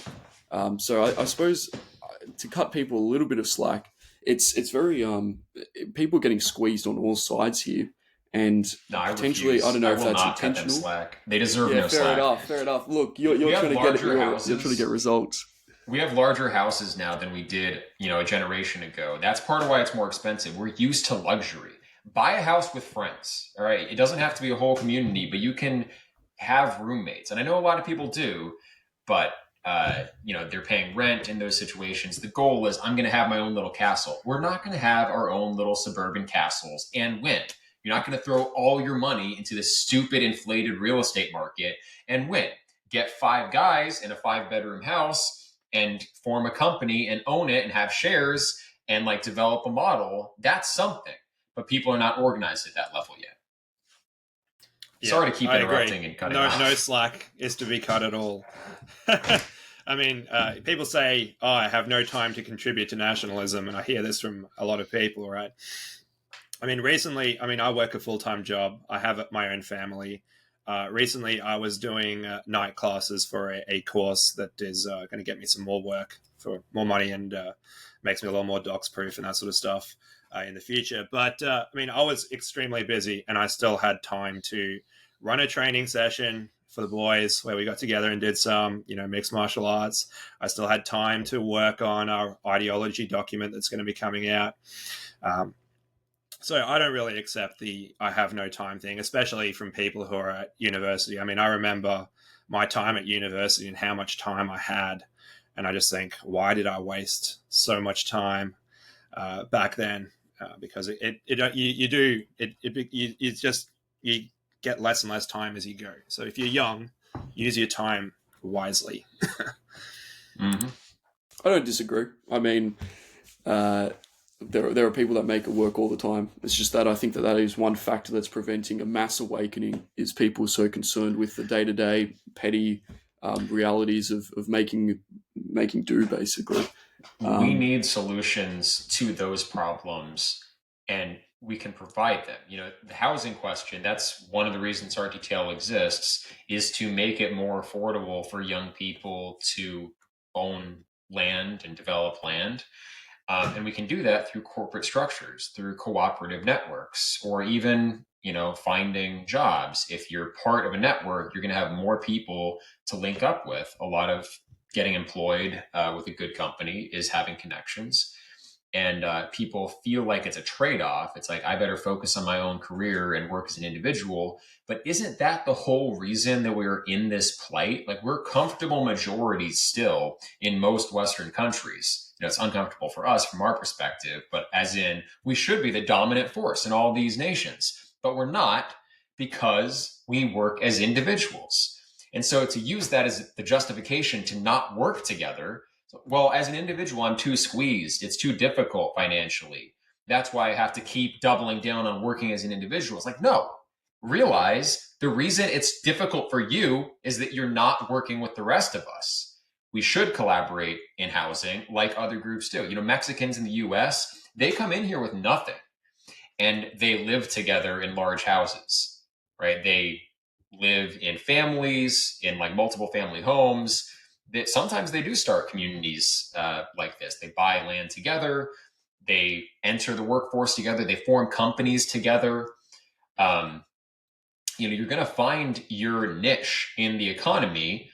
So I suppose to cut people a little bit of slack, it's very people are getting squeezed on all sides here, and potentially I don't know if that's intentional. Slack. They deserve no slack. Fair enough. Look, you're trying to get results. We have larger houses now than we did, a generation ago. That's part of why it's more expensive. We're used to luxury. Buy a house with friends. All right, it doesn't have to be a whole community, but you can have roommates, and I know a lot of people do, but they're paying rent in those situations. The goal is I'm going to have my own little castle. We're not going to have our own little suburban castles and win. You're not going to throw all your money into this stupid inflated real estate market and win. Get 5 guys in a 5-bedroom house and form a company and own it and have shares and develop a model. That's something, but people are not organized at that level yet. Yeah, sorry to keep interrupting and cutting off. No slack is to be cut at all. I mean, people say, I have no time to contribute to nationalism, and I hear this from a lot of people, right? I mean, recently, I work a full-time job. I have my own family. Recently, I was doing night classes for a course that is going to get me some more work for more money and makes me a little more docs-proof and that sort of stuff in the future. But I was extremely busy, and I still had time to run a training session for the boys where we got together and did some, mixed martial arts. I still had time to work on our ideology document that's going to be coming out. So I don't really accept the I have no time thing, especially from people who are at university. I mean, I remember my time at university and how much time I had. And I just think, why did I waste so much time back then? Because you get less and less time as you go. So if you're young, use your time wisely. Mm-hmm. I don't disagree. I mean, there are people that make it work all the time. It's just that I think that is one factor that's preventing a mass awakening, is people so concerned with the day-to-day petty realities of making do, basically. We need solutions to those problems, and we can provide them. The housing question, that's one of the reasons RTTL exists, is to make it more affordable for young people to own land and develop land. And we can do that through corporate structures, through cooperative networks, or even, finding jobs. If you're part of a network, you're going to have more people to link up with. A lot of getting employed with a good company is having connections. And people feel like it's a trade-off. It's like, I better focus on my own career and work as an individual. But isn't that the whole reason that we're in this plight? Like, we're comfortable majorities still in most Western countries. It's uncomfortable for us from our perspective, but as in, we should be the dominant force in all these nations, but we're not, because we work as individuals. And so to use that as the justification to not work together, well, as an individual, I'm too squeezed. It's too difficult financially. That's why I have to keep doubling down on working as an individual. It's like, no, realize the reason it's difficult for you is that you're not working with the rest of us. We should collaborate in housing like other groups do. Mexicans in the US, they come in here with nothing and they live together in large houses, right? They live in families, in like multiple family homes. Sometimes they do start communities like this. They buy land together, they enter the workforce together, they form companies together. You're going to find your niche in the economy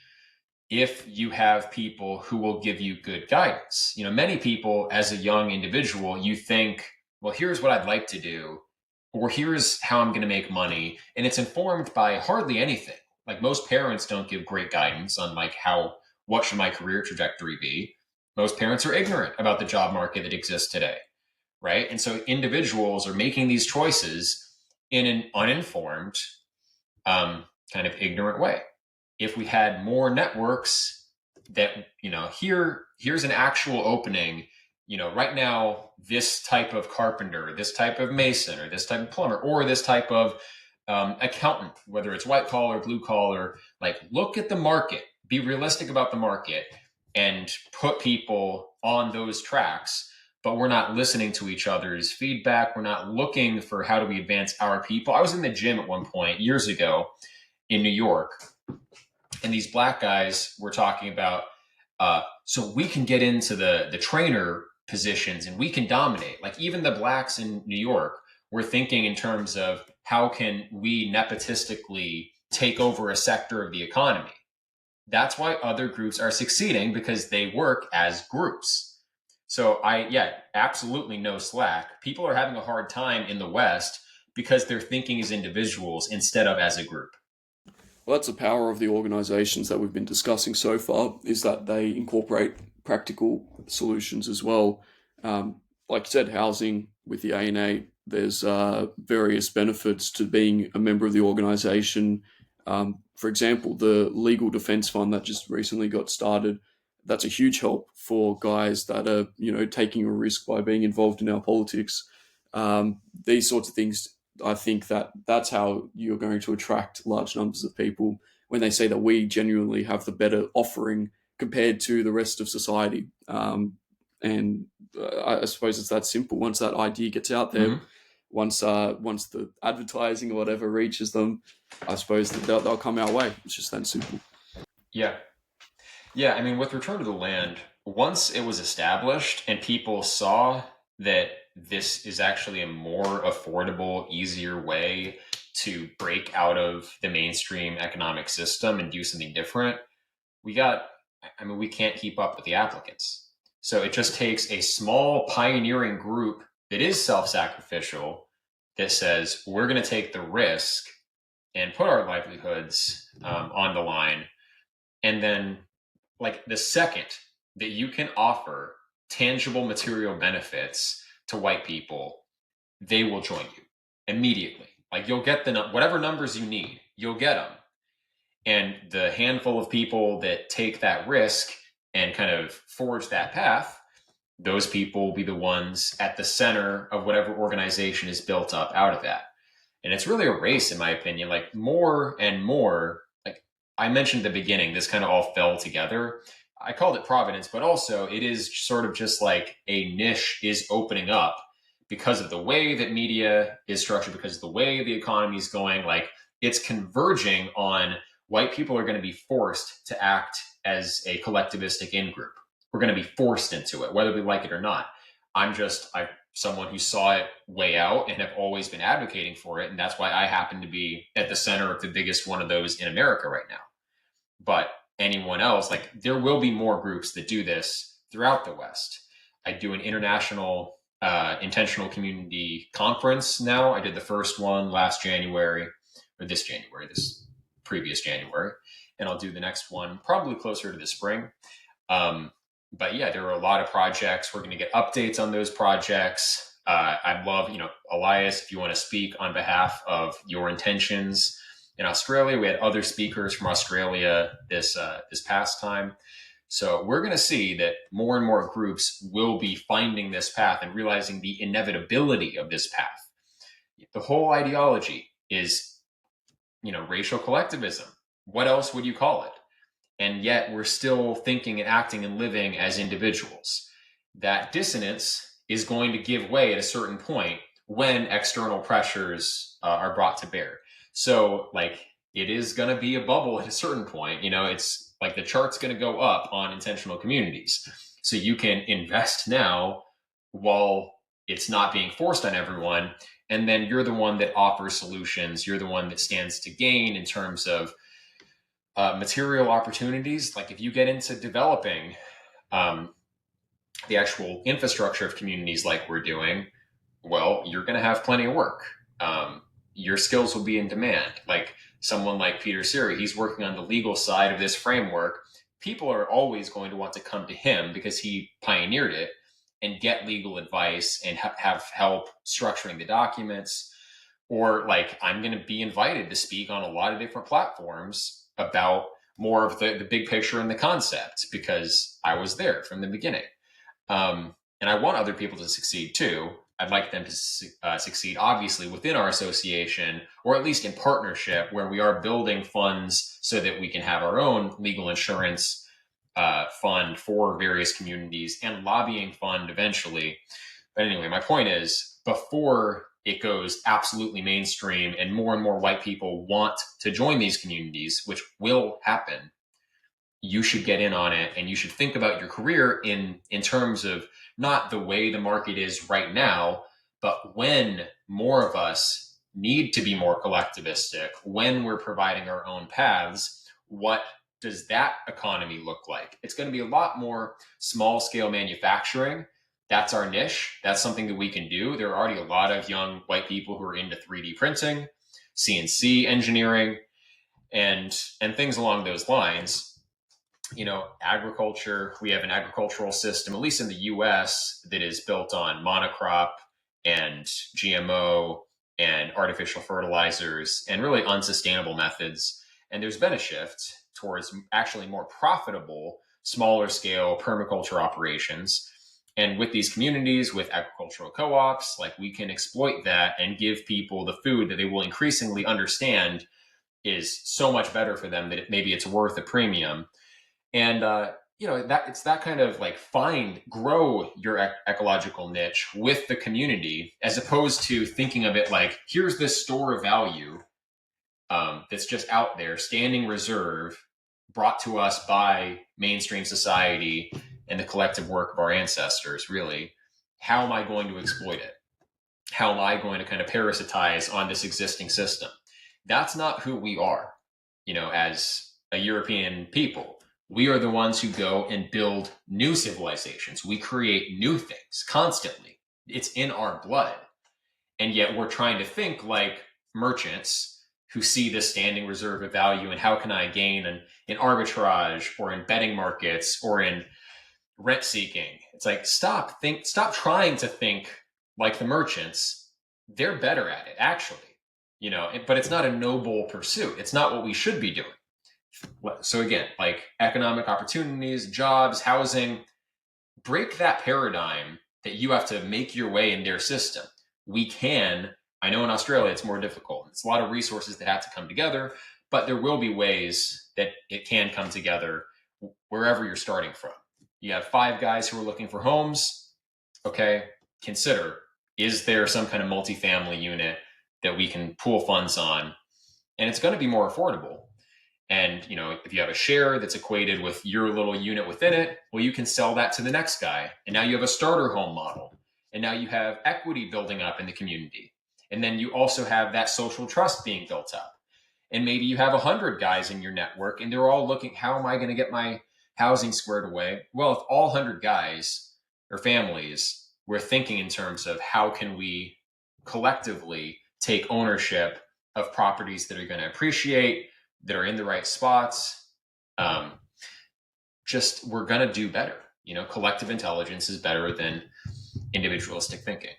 if you have people who will give you good guidance. Many people, as a young individual, you think, well, here's what I'd like to do, or here's how I'm going to make money. And it's informed by hardly anything. Like, most parents don't give great guidance on what should my career trajectory be. Most parents are ignorant about the job market that exists today, right? And so individuals are making these choices in an uninformed, kind of ignorant way. If we had more networks that, here's an actual opening, right now, this type of carpenter, this type of mason, or this type of plumber, or this type of accountant, whether it's white collar, blue collar, like, look at the market, be realistic about the market, and put people on those tracks. But we're not listening to each other's feedback. We're not looking for how do we advance our people. I was in the gym at one point years ago in New York, and these black guys were talking about, so we can get into the trainer positions and we can dominate. Like, even the blacks in New York were thinking in terms of, how can we nepotistically take over a sector of the economy? That's why other groups are succeeding, because they work as groups. So absolutely no slack. People are having a hard time in the West because they're thinking as individuals instead of as a group. Well, that's the power of the organisations that we've been discussing so far, is that they incorporate practical solutions as well. Like you said, housing with the ANA, there's various benefits to being a member of the organisation. For example, the Legal Defence Fund that just recently got started, that's a huge help for guys that are, taking a risk by being involved in our politics. These sorts of things, I think that's how you're going to attract large numbers of people, when they say that we genuinely have the better offering compared to the rest of society. I suppose it's that simple. Once that idea gets out there, once the advertising or whatever reaches them, I suppose that they'll come our way. It's just that simple. Yeah. Yeah. I mean, with Return to the Land, once it was established and people saw that this is actually a more affordable, easier way to break out of the mainstream economic system and do something different, we can't keep up with the applicants. So it just takes a small pioneering group that is self-sacrificial that says, we're going to take the risk and put our livelihoods on the line. And then, like, the second that you can offer tangible material benefits to white people, they will join you immediately. Like, you'll get whatever numbers you need, you'll get them. And the handful of people that take that risk and kind of forge that path, those people will be the ones at the center of whatever organization is built up out of that. And it's really a race, in my opinion. Like, more and more, like I mentioned at the beginning, this kind of all fell together. I called it Providence, but also it is sort of just like a niche is opening up because of the way that media is structured, because of the way the economy is going. Like, it's converging on white people are going to be forced to act as a collectivistic in-group. We're going to be forced into it, whether we like it or not. I'm someone who saw it way out and have always been advocating for it. And that's why I happen to be at the center of the biggest one of those in America right now. But anyone else, like, there will be more groups that do this throughout the West. I do an international intentional community conference now. I did the first one this previous January, and I'll do the next one probably closer to the spring. But yeah, there are a lot of projects. We're going to get updates on those projects. I'd love, Elias, if you want to speak on behalf of your intentions in Australia. We had other speakers from Australia this past time. So we're going to see that more and more groups will be finding this path and realizing the inevitability of this path. The whole ideology is, racial collectivism. What else would you call it? And yet we're still thinking and acting and living as individuals. That dissonance is going to give way at a certain point when external pressures are brought to bear. So, like, it is going to be a bubble at a certain point. It's like the chart's going to go up on intentional communities. So you can invest now while it's not being forced on everyone. And then you're the one that offers solutions. You're the one that stands to gain in terms of material opportunities. Like, if you get into developing the actual infrastructure of communities like we're doing, well, you're going to have plenty of work. Your skills will be in demand. Like someone like Peter Siri, he's working on the legal side of this framework. People are always going to want to come to him because he pioneered it and get legal advice and have help structuring the documents. Or, like, I'm going to be invited to speak on a lot of different platforms about more of the big picture and the concept because I was there from the beginning. And I want other people to succeed too. I'd like them to succeed, obviously, within our association, or at least in partnership, where we are building funds so that we can have our own legal insurance fund for various communities and lobbying fund eventually. But anyway, my point is, before it goes absolutely mainstream and more white people want to join these communities, which will happen, you should get in on it, and you should think about your career in terms of not the way the market is right now, but when more of us need to be more collectivistic, when we're providing our own paths, what does that economy look like? It's going to be a lot more small scale manufacturing. That's our niche. That's something that we can do. There are already a lot of young white people who are into 3D printing, CNC engineering, and things along those lines. Agriculture, we have an agricultural system, at least in the US, that is built on monocrop and GMO and artificial fertilizers and really unsustainable methods. And there's been a shift towards actually more profitable, smaller scale permaculture operations. And with these communities, with agricultural co-ops, like, we can exploit that and give people the food that they will increasingly understand is so much better for them that maybe it's worth a premium. And that it's that kind of like grow your ecological niche with the community, as opposed to thinking of it like, here's this store of value that's just out there, standing reserve, brought to us by mainstream society and the collective work of our ancestors. Really, how am I going to exploit it? How am I going to kind of parasitize on this existing system? That's not who we are, as a European people. We are the ones who go and build new civilizations. We create new things constantly. It's in our blood. And yet we're trying to think like merchants who see this standing reserve of value, and how can I gain in arbitrage or in betting markets or in rent seeking. It's like, stop trying to think like the merchants. They're better at it, actually, but it's not a noble pursuit. It's not what we should be doing. So again, like economic opportunities, jobs, housing, break that paradigm that you have to make your way in their system. We can. I know in Australia it's more difficult. It's a lot of resources that have to come together, but there will be ways that it can come together wherever you're starting from. You have 5 guys who are looking for homes. Okay, consider, is there some kind of multifamily unit that we can pool funds on? And it's going to be more affordable. And, if you have a share that's equated with your little unit within it, well, you can sell that to the next guy. And now you have a starter home model. And now you have equity building up in the community. And then you also have that social trust being built up. And maybe you have 100 guys in your network and they're all looking, how am I going to get my housing squared away? Well, if all 100 guys or families were thinking in terms of how can we collectively take ownership of properties that are going to appreciate, that are in the right spots, we're going to do better. Collective intelligence is better than individualistic thinking.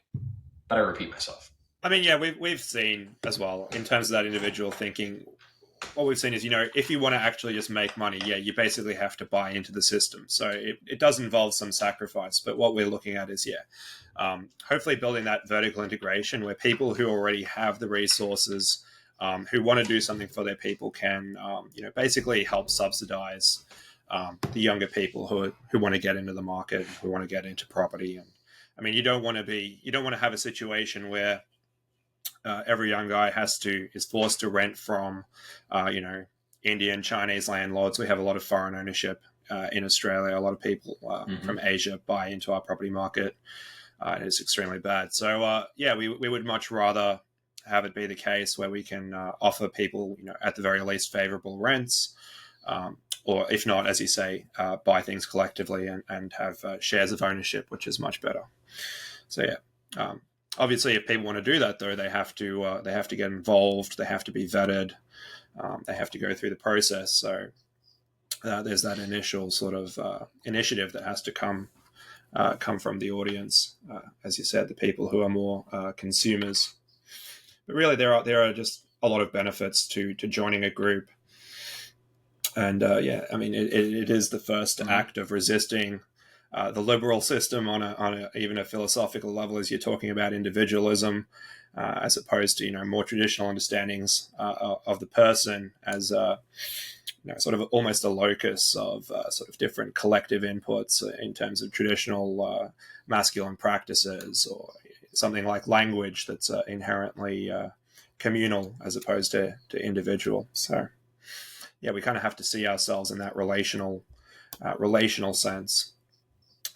But I repeat myself. I mean, yeah, we've seen as well, in terms of that individual thinking, what we've seen is, if you want to actually just make money, yeah, you basically have to buy into the system. So it does involve some sacrifice. But what we're looking at is, hopefully building that vertical integration where people who already have the resources, who want to do something for their people can, basically help subsidize the younger people who want to get into the market, who want to get into property. And I mean, you don't want to have a situation where every young guy is forced to rent from, Indian, Chinese landlords. We have a lot of foreign ownership in Australia. A lot of people from Asia buy into our property market. And it's extremely bad. So, we would much rather have it be the case where we can offer people, at the very least, favorable rents, or if not, as you say, buy things collectively and have shares of ownership, which is much better. So, obviously, if people want to do that, though, they have to get involved. They have to be vetted. They have to go through the process. So there's that initial sort of initiative that has to come from the audience. As you said, the people who are more consumers. But really, there are just a lot of benefits to joining a group. And I mean, it is the first act of resisting the liberal system on even a philosophical level, as you're talking about individualism, as opposed to more traditional understandings of the person as sort of almost a locus of sort of different collective inputs in terms of traditional masculine practices, or something like language that's inherently communal as opposed to individual. So we kind of have to see ourselves in that relational sense.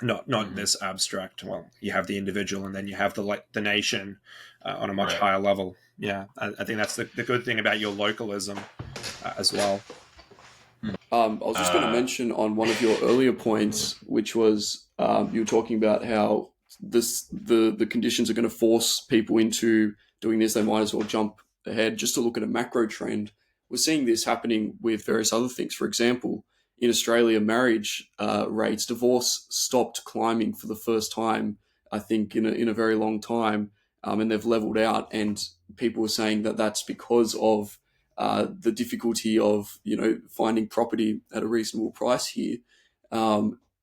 Not this abstract. Well, you have the individual, and then you have the nation on a much higher level. Yeah, I think that's the good thing about your localism as well. I was just going to mention on one of your earlier points, which was you were talking about how the conditions are going to force people into doing this. They might as well jump ahead. Just to look at a macro trend, we're seeing this happening with various other things. For example, in Australia, marriage rates, divorce stopped climbing for the first time, I think, in a very long time, and they've leveled out. And people were saying that that's because of the difficulty of finding property at a reasonable price here,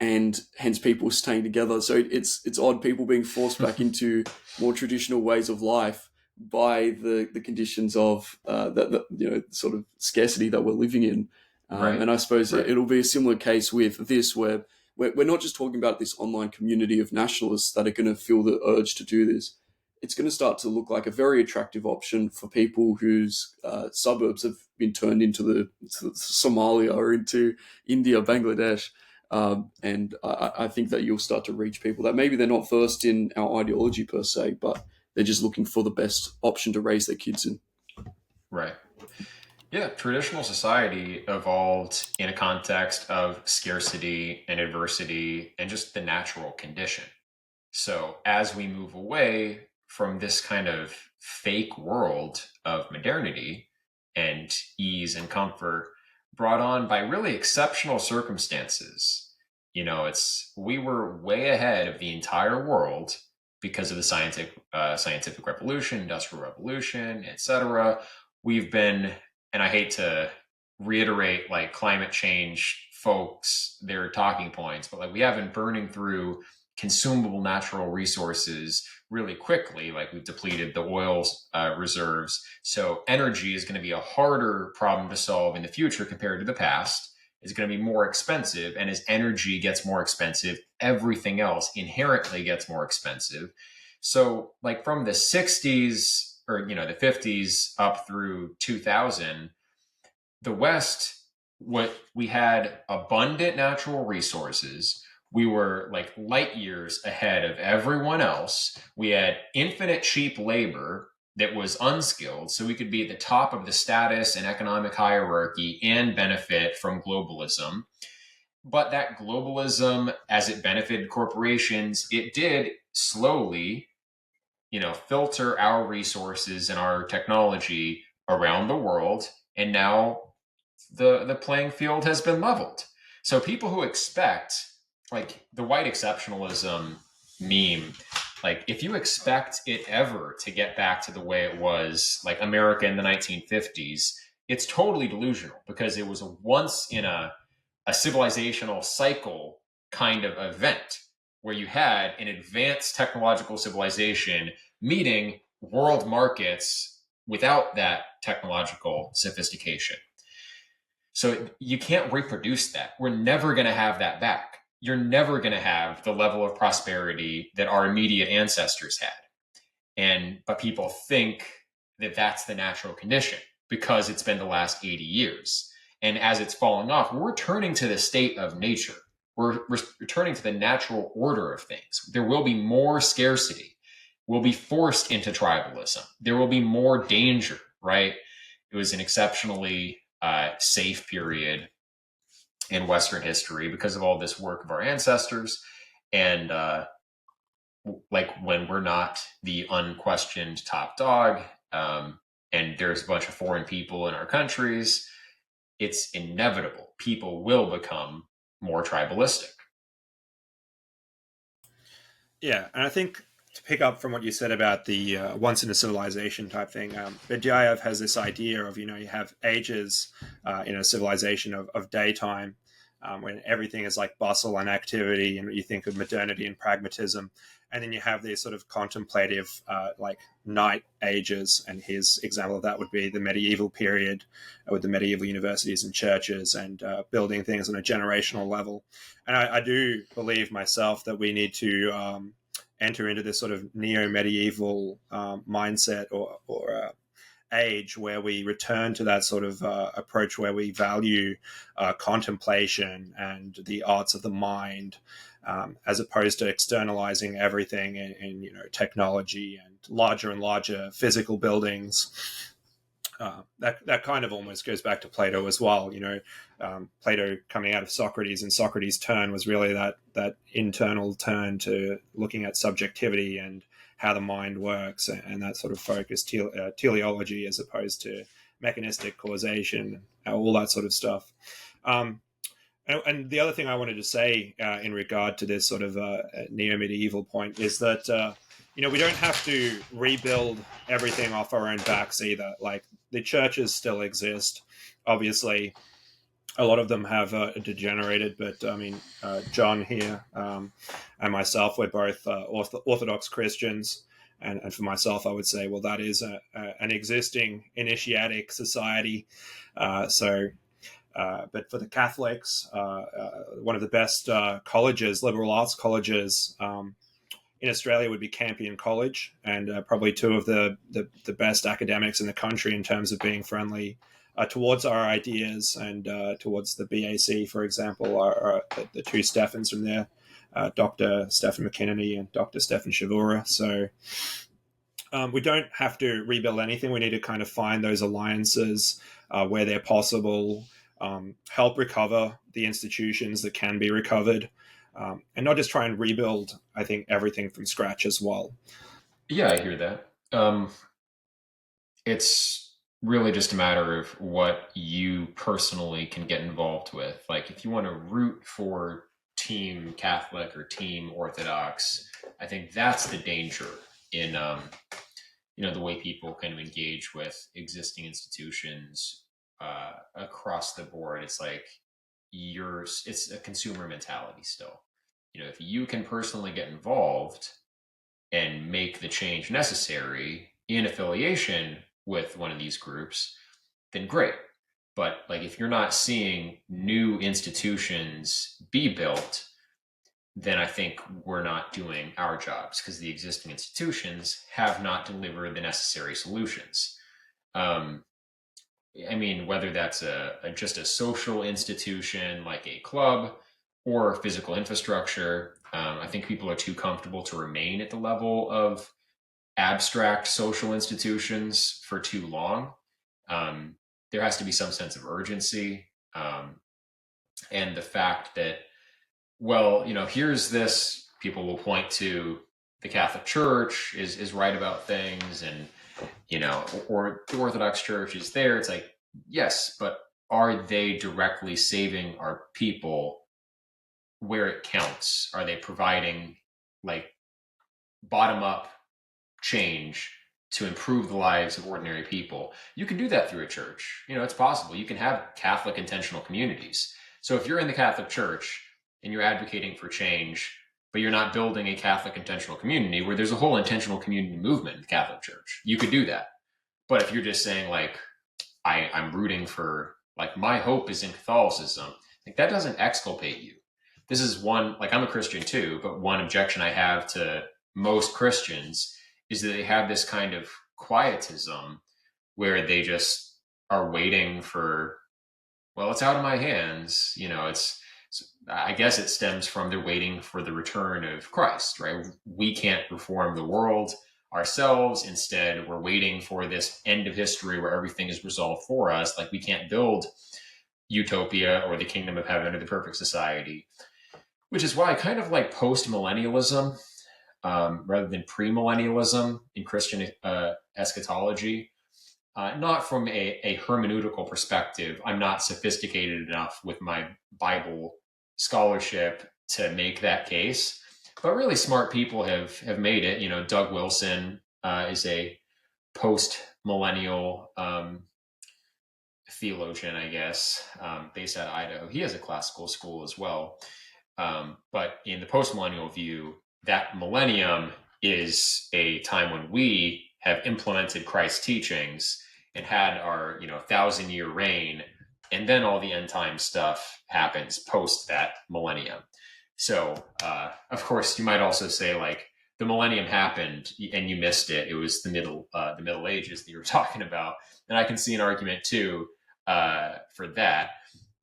and hence people staying together. So it's odd, people being forced back into more traditional ways of life by the conditions of that sort of scarcity that we're living in. Right. And I suppose Right. it'll be a similar case with this, where we're not just talking about this online community of nationalists that are going to feel the urge to do this. It's going to start to look like a very attractive option for people whose suburbs have been turned into Somalia or into India, Bangladesh. And I think that you'll start to reach people that maybe they're not versed in our ideology per se, but they're just looking for the best option to raise their kids in. Right. Yeah, traditional society evolved in a context of scarcity and adversity and just the natural condition. So as we move away from this kind of fake world of modernity and ease and comfort brought on by really exceptional circumstances, it's we were way ahead of the entire world because of the scientific revolution, industrial revolution, etc. We've been, and I hate to reiterate like climate change folks, their talking points, but like we have been burning through consumable natural resources really quickly. Like we've depleted the oil reserves. So energy is going to be a harder problem to solve in the future compared to the past. It's going to be more expensive. And as energy gets more expensive, everything else inherently gets more expensive. So like from the 60s or, the 50s up through 2000, the West, what we had abundant natural resources. We were like light years ahead of everyone else. We had infinite cheap labor that was unskilled, so we could be at the top of the status and economic hierarchy and benefit from globalism. But that globalism, as it benefited corporations, it did slowly, filter our resources and our technology around the world. And now the playing field has been leveled. So people who expect, like the white exceptionalism meme, like if you expect it ever to get back to the way it was like America in the 1950s, it's totally delusional because it was a once in a civilizational cycle kind of event where you had an advanced technological civilization meeting world markets without that technological sophistication. So you can't reproduce that. We're never going to have that back. You're never going to have the level of prosperity that our immediate ancestors had. But people think that that's the natural condition because it's been the last 80 years. And as it's falling off, we're returning to the state of nature. We're returning to the natural order of things. There will be more scarcity. We'll be forced into tribalism. There will be more danger, right? It was an exceptionally safe period in Western history because of all this work of our ancestors. And like when we're not the unquestioned top dog, and there's a bunch of foreign people in our countries, it's inevitable. People will become more tribalistic. Yeah, and I think to pick up from what you said about the once in a civilization type thing, Bediaev has this idea of, you have ages in a civilization of daytime when everything is like bustle and activity, and you think of modernity and pragmatism. And then you have these sort of contemplative like night ages. And his example of that would be the medieval period with the medieval universities and churches and building things on a generational level. And I do believe myself that we need to enter into this sort of neo-medieval mindset or age where we return to that sort of approach where we value contemplation and the arts of the mind, as opposed to externalizing everything in technology and larger physical buildings. That kind of almost goes back to Plato as well. Plato coming out of Socrates, and Socrates' turn was really that internal turn to looking at subjectivity and how the mind works, and that sort of focus, teleology as opposed to mechanistic causation, all that sort of stuff. And the other thing I wanted to say in regard to this sort of neo-medieval point is that we don't have to rebuild everything off our own backs either. Like, the churches still exist. Obviously, a lot of them have degenerated, but I mean, John here and myself, we're both Orthodox Christians. And for myself, I would say, well, that is an existing initiatic society. So But for the Catholics, one of the best colleges, liberal arts colleges in Australia would be Campion College, and probably two of the best academics in the country in terms of being friendly towards our ideas and towards the BAC, for example, are the two Stephans from there, Dr. Stephen McKinney and Dr. Stephen Shavura. So we don't have to rebuild anything. We need to kind of find those alliances where they're possible, help recover the institutions that can be recovered, and not just try and rebuild, I think, everything from scratch as well. Yeah, I hear that. It's really just a matter of what you personally can get involved with. Like, if you want to root for Team Catholic or Team Orthodox, I think that's the danger in the way people kind of engage with existing institutions across the board. It's like it's a consumer mentality still. If you can personally get involved and make the change necessary in affiliation with one of these groups, then great. But like, if you're not seeing new institutions be built, then I think we're not doing our jobs, because the existing institutions have not delivered the necessary solutions. I mean, whether that's just a social institution like a club or physical infrastructure, I think people are too comfortable to remain at the level of abstract social institutions for too long. There has to be some sense of urgency, and the fact that, well, here's this. People will point to the Catholic Church is right about things, and or the Orthodox Church is there. It's like, yes, but are they directly saving our people where it counts? Are they providing like bottom up change to improve the lives of ordinary people? You can do that through a church. It's possible. You can have Catholic intentional communities. So if you're in the Catholic Church and you're advocating for change, but you're not building a Catholic intentional community where there's a whole intentional community movement in the Catholic Church, you could do that. But if you're just saying like, I'm rooting for, like, my hope is in Catholicism, like, that doesn't exculpate you. This is one, like, I'm a Christian too, but one objection I have to most Christians is that they have this kind of quietism where they just are waiting for, well, it's out of my hands. I guess it stems from they're waiting for the return of Christ, right? We can't reform the world ourselves. Instead, we're waiting for this end of history where everything is resolved for us. Like, we can't build utopia or the kingdom of heaven or the perfect society, which is why I kind of like post-millennialism rather than premillennialism in Christian eschatology. Not from a hermeneutical perspective. I'm not sophisticated enough with my Bible scholarship to make that case, but really smart people have made it. Doug Wilson is a post-millennial theologian, I guess, based out of Idaho. He has a classical school as well. But in the post-millennial view, that millennium is a time when we have implemented Christ's teachings and had our 1,000-year reign, and then all the end time stuff happens post that millennium. So of course you might also say, like, the millennium happened and you missed it. It was the Middle Ages that you were talking about, and I can see an argument too for that.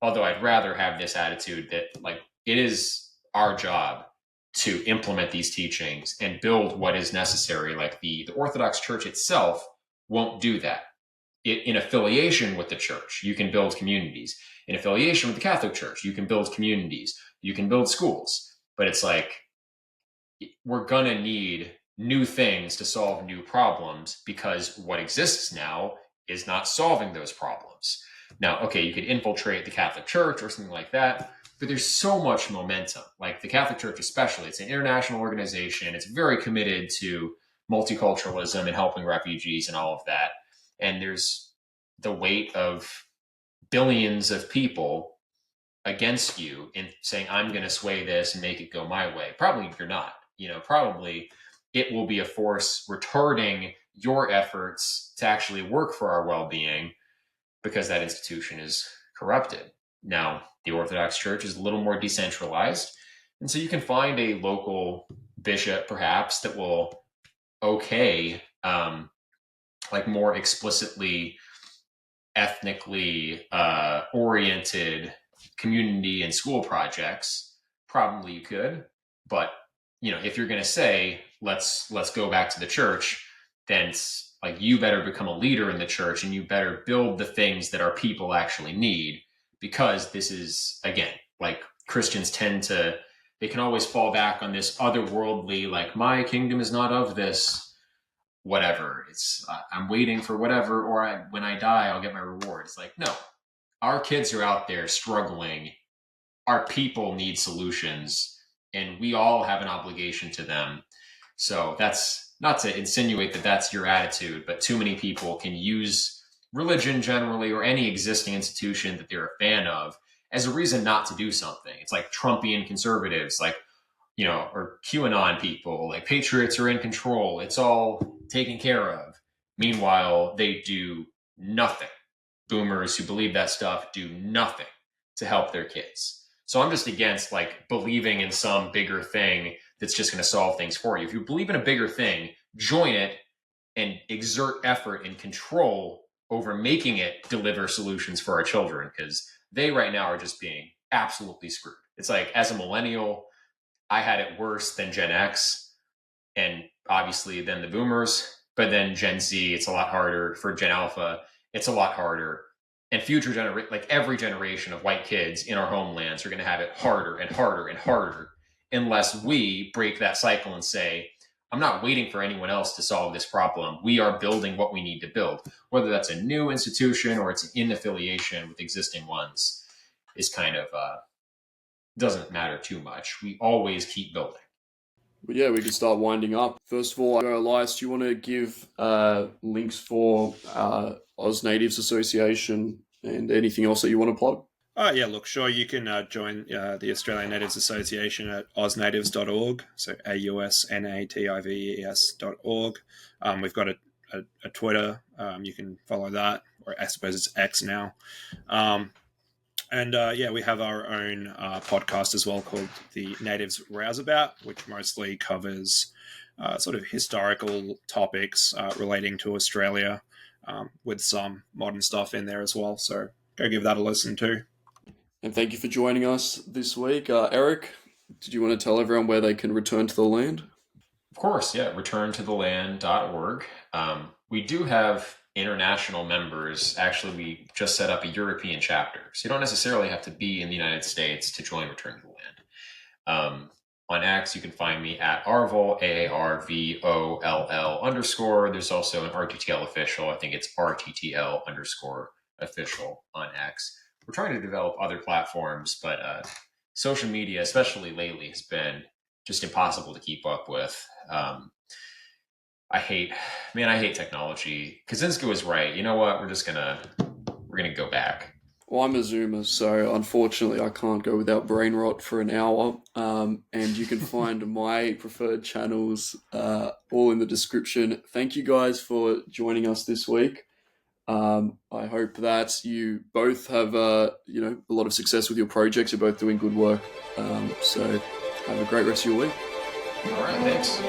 Although I'd rather have this attitude that, like, it is our job to implement these teachings and build what is necessary. Like, the Orthodox Church itself won't do that. In affiliation with the church, you can build communities. In affiliation with the Catholic Church, you can build communities. You can build schools. But it's like, we're going to need new things to solve new problems, because what exists now is not solving those problems. Now, okay, you could infiltrate the Catholic Church or something like that, but there's so much momentum. Like, the Catholic Church especially, it's an international organization. It's very committed to multiculturalism and helping refugees and all of that. And there's the weight of billions of people against you in saying, I'm going to sway this and make it go my way. Probably you're not. Probably it will be a force retarding your efforts to actually work for our well-being, because that institution is corrupted. Now, the Orthodox Church is a little more decentralized. And so you can find a local bishop, perhaps, that will okay, like more explicitly ethnically oriented community and school projects. Probably you could, but if you're going to say let's go back to the church, then it's like you better become a leader in the church and you better build the things that our people actually need, because this is, again, like Christians they can always fall back on this otherworldly, like, my kingdom is not of this whatever. It's I'm waiting for whatever, or when I die, I'll get my reward. It's like, no, our kids are out there struggling. Our people need solutions, and we all have an obligation to them. So that's not to insinuate that that's your attitude, but too many people can use religion generally, or any existing institution that they're a fan of, as a reason not to do something. It's like Trumpian conservatives, like, or QAnon people, like patriots are in control. It's all taken care of. Meanwhile, they do nothing. Boomers who believe that stuff do nothing to help their kids. So I'm just against like believing in some bigger thing that's just going to solve things for you. If you believe in a bigger thing, join it and exert effort and control over making it deliver solutions for our children, because they right now are just being absolutely screwed. It's like, as a millennial, I had it worse than Gen X and obviously then the boomers, but then Gen Z, it's a lot harder. For Gen Alpha, it's a lot harder. And future like every generation of white kids in our homelands are going to have it harder and harder and harder, unless we break that cycle and say, I'm not waiting for anyone else to solve this problem. We are building what we need to build. Whether that's a new institution or it's in affiliation with existing ones is kind of doesn't matter too much. We always keep building. But yeah, we can start winding up. First of all, Elias, do you want to give links for Oz Natives Association and anything else that you want to plug? Yeah, look, sure, you can join the Australian Natives Association at ausnatives.org, so AUSNATIVES.org. We've got a Twitter, you can follow that, or I suppose it's X now. And we have our own podcast as well called the Natives Rouseabout, which mostly covers sort of historical topics relating to Australia, with some modern stuff in there as well. So go give that a listen too. And thank you for joining us this week. Eric, did you want to tell everyone where they can return to the land? Of course, yeah, returntotheland.org. We do have international members. Actually, we just set up a European chapter. So you don't necessarily have to be in the United States to join Return to the Land. On X, you can find me at Arvoll, AARVOLL_. There's also an RTTL official. I think it's RTTL_official on X. We're trying to develop other platforms, but social media, especially lately, has been just impossible to keep up with. I hate technology. Kaczynski was right. You know what? We're gonna go back. Well, I'm a Zoomer, so unfortunately I can't go without brain rot for an hour. And you can find my preferred channels all in the description. Thank you guys for joining us this week. I hope that you both have a lot of success with your projects. You're both doing good work. So have a great rest of your week. All right, thanks.